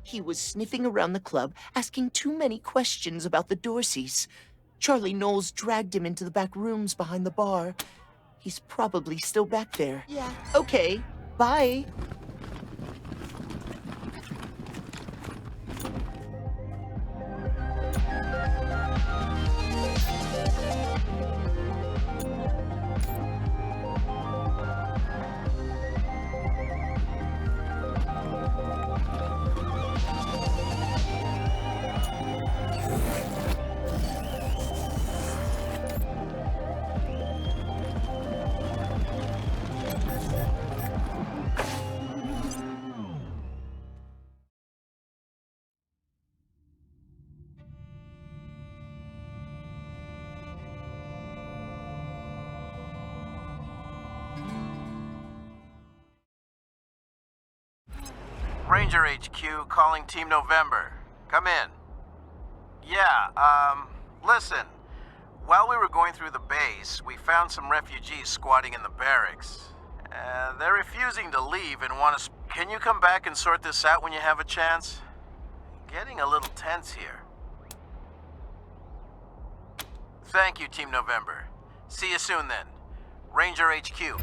He was sniffing around the club, asking too many questions about the Dorseys. Charlie Knowles dragged him into the back rooms behind the bar. He's probably still back there. Yeah. Okay, bye. Ranger HQ calling Team November. Come in. Yeah, listen. While we were going through the base, we found some refugees squatting in the barracks. They're refusing to leave and want to... Can you come back and sort this out when you have a chance? Getting a little tense here. Thank you, Team November. See you soon then. Ranger HQ.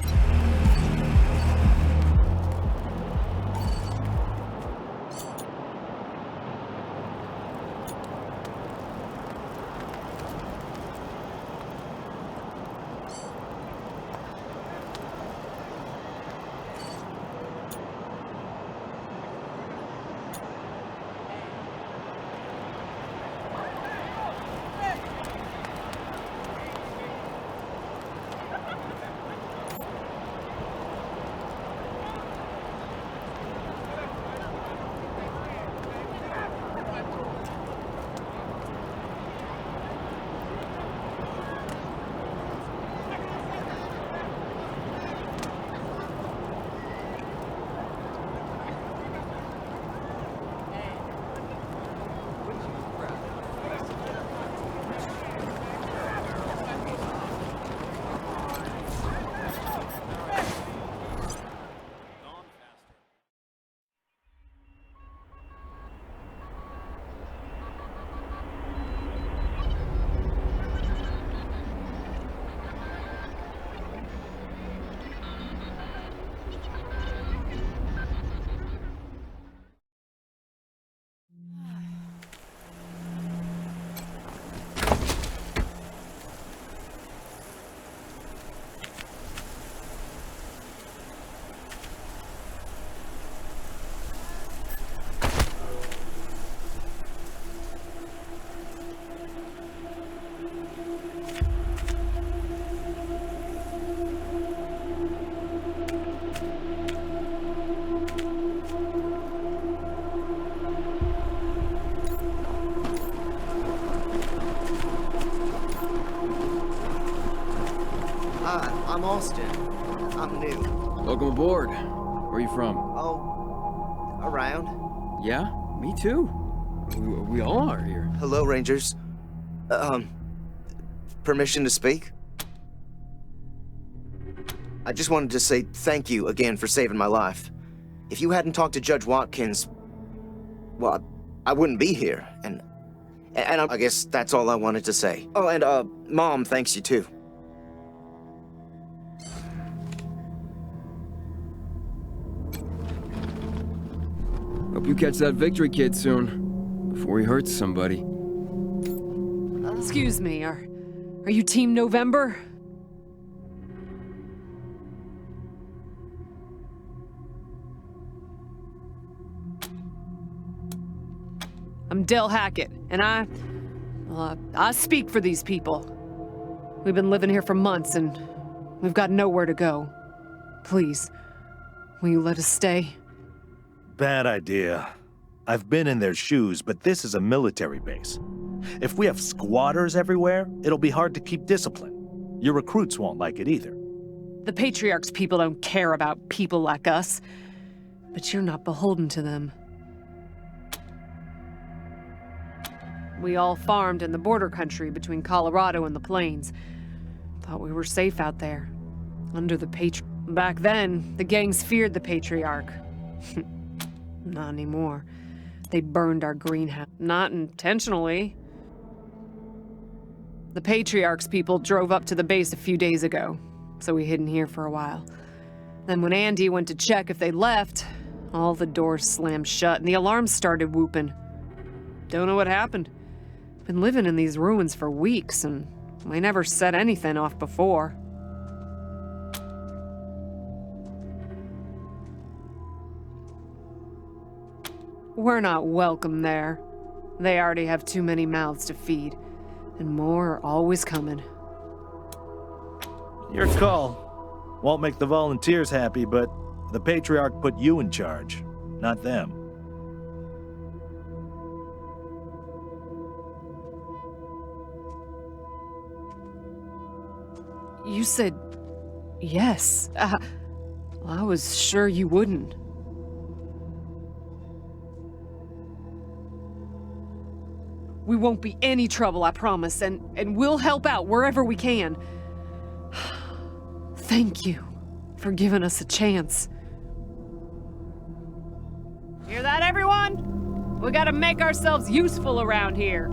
I'm Austin. I'm new. Welcome aboard. Where are you from? Oh, around. Yeah, me too. We all are here. Hello, Rangers. Permission to speak? I just wanted to say thank you again for saving my life. If you hadn't talked to Judge Watkins, well, I wouldn't be here, and I guess that's all I wanted to say. Oh, and, Mom thanks you too. Hope you catch that victory kid soon, before he hurts somebody. Excuse me, are you Team November? I'm Del Hackett, and I speak for these people. We've been living here for months, and we've got nowhere to go. Please, will you let us stay? Bad idea. I've been in their shoes, but this is a military base. If we have squatters everywhere, it'll be hard to keep discipline. Your recruits won't like it either. The Patriarch's people don't care about people like us, but you're not beholden to them. We all farmed in the border country between Colorado and the Plains. Thought we were safe out there, under the Back then, the gangs feared the Patriarch. Not anymore. They burned our greenhouse. Not intentionally. The Patriarch's people drove up to the base a few days ago, so we hid in here for a while. Then when Andy went to check if they left, all the doors slammed shut and the alarms started whooping. Don't know what happened. Been living in these ruins for weeks, and we never set anything off before. We're not welcome there. They already have too many mouths to feed, and more are always coming. Your call. Won't make the volunteers happy, but the Patriarch put you in charge, not them. You said yes. I was sure you wouldn't. We won't be any trouble, I promise, and we'll help out wherever we can. Thank you for giving us a chance. Hear that, everyone? We gotta make ourselves useful around here.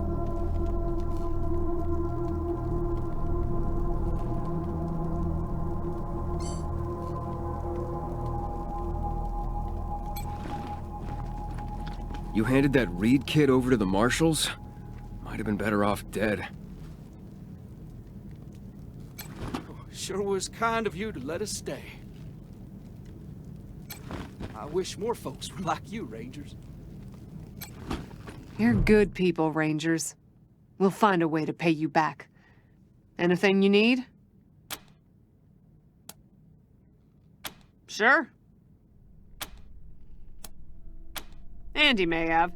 You handed that Reed kid over to the marshals? Might have been better off dead. Sure was kind of you to let us stay. I wish more folks were like you, Rangers. You're good people, Rangers. We'll find a way to pay you back. Anything you need? Sure. Andy may have.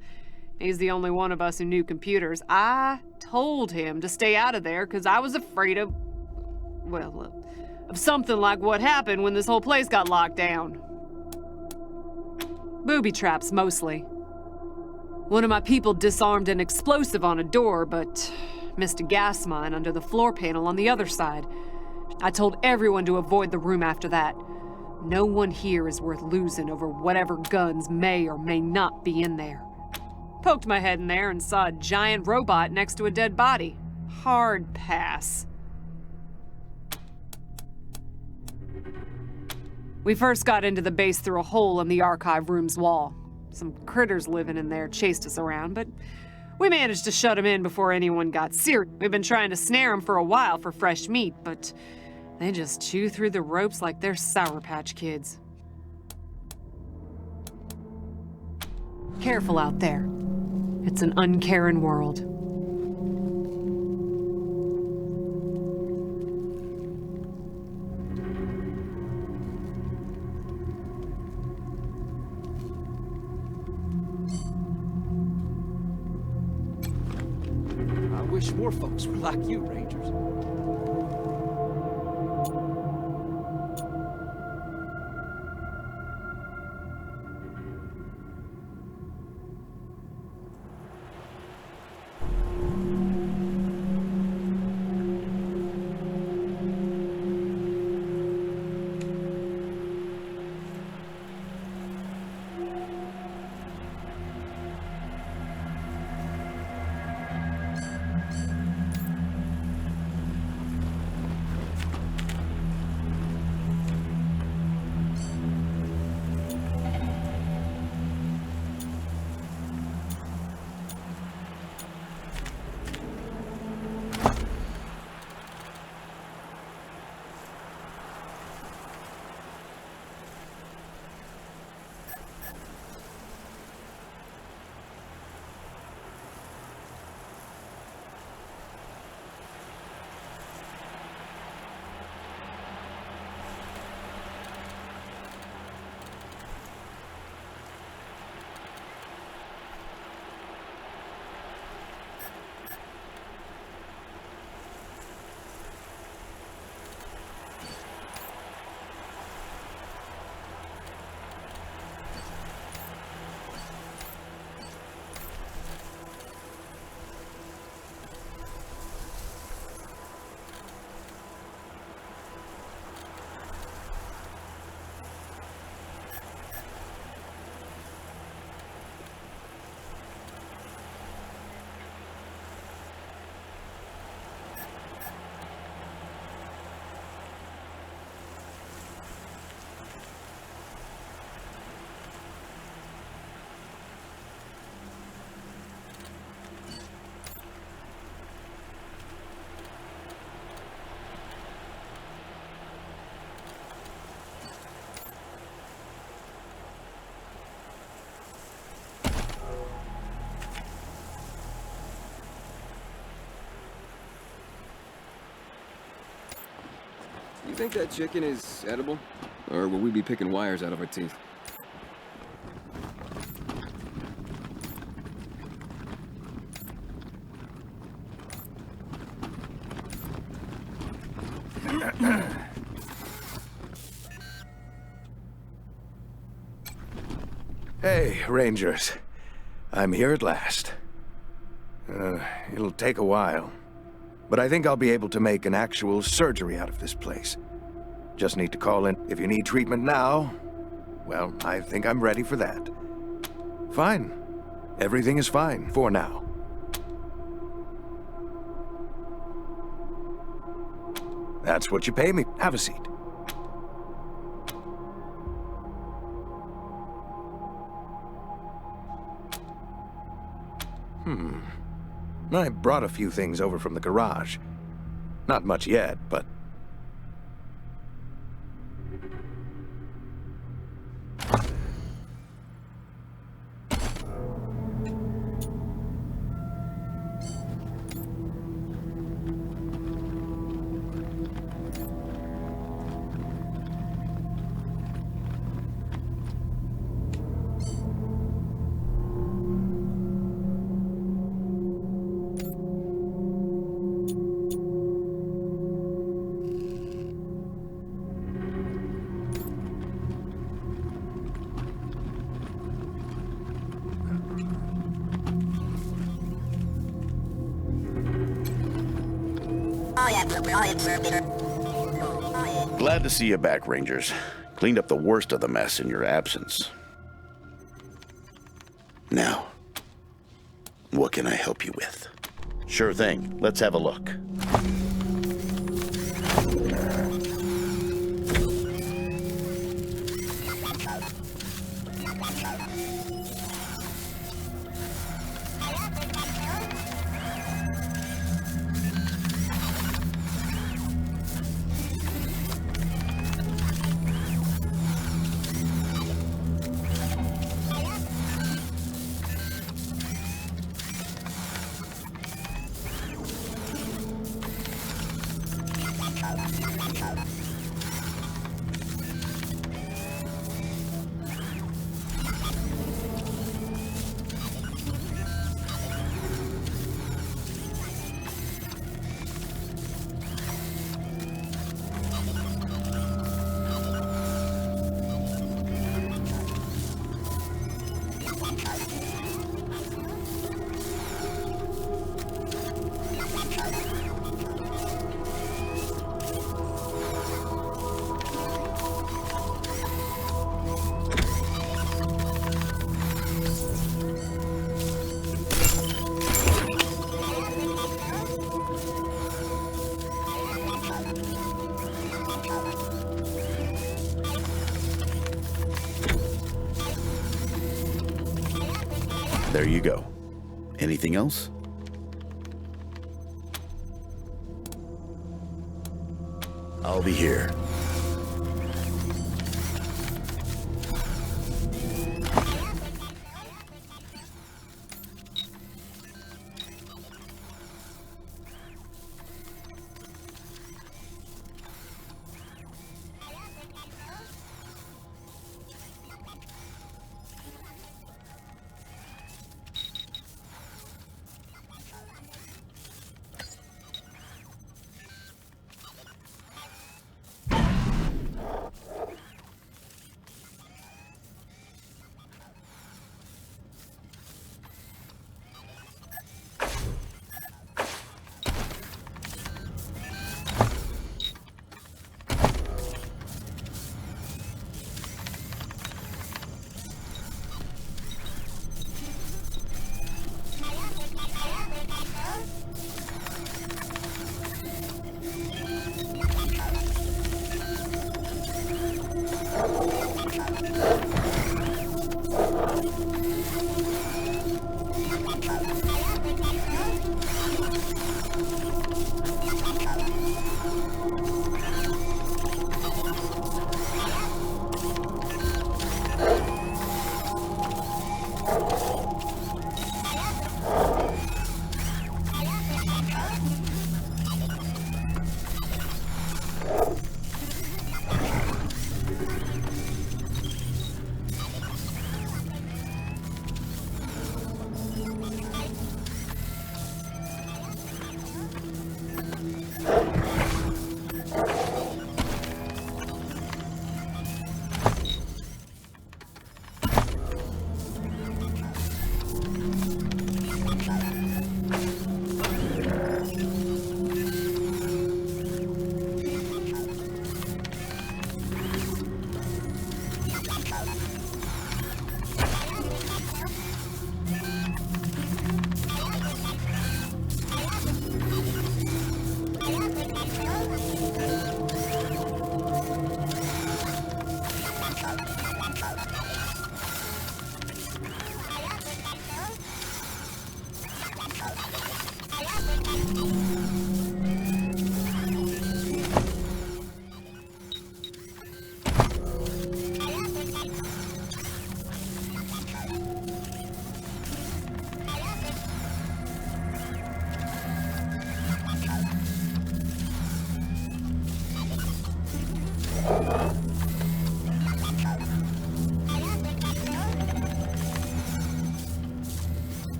He's the only one of us who knew computers. I told him to stay out of there because I was afraid of, well, of something like what happened when this whole place got locked down. Booby traps, mostly. One of my people disarmed an explosive on a door, but missed a gas mine under the floor panel on the other side. I told everyone to avoid the room after that. No one here is worth losing over whatever guns may or may not be in there. Poked my head in there and saw a giant robot next to a dead body. Hard pass. We first got into the base through a hole in the archive room's wall. Some critters living in there chased us around, but we managed to shut them in before anyone got serious. We've been trying to snare them for a while for fresh meat, but they just chew through the ropes like they're Sour Patch Kids. Careful out there. It's an uncaring world. I wish more folks were like you, Rangers. You think that chicken is edible? Or will we be picking wires out of our teeth? Hey, Rangers. I'm here at last. It'll take a while, but I think I'll be able to make an actual surgery out of this place. Just need to call in. If you need treatment now, well, I think I'm ready for that. Fine. Everything is fine for now. That's what you pay me. Have a seat. I brought a few things over from the garage. Not much yet, but... Glad to see you back, Rangers. Cleaned up the worst of the mess in your absence. Now, what can I help you with? Sure thing. Let's have a look. There you go. Anything else? I'll be here.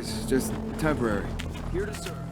It's just temporary. Here to serve.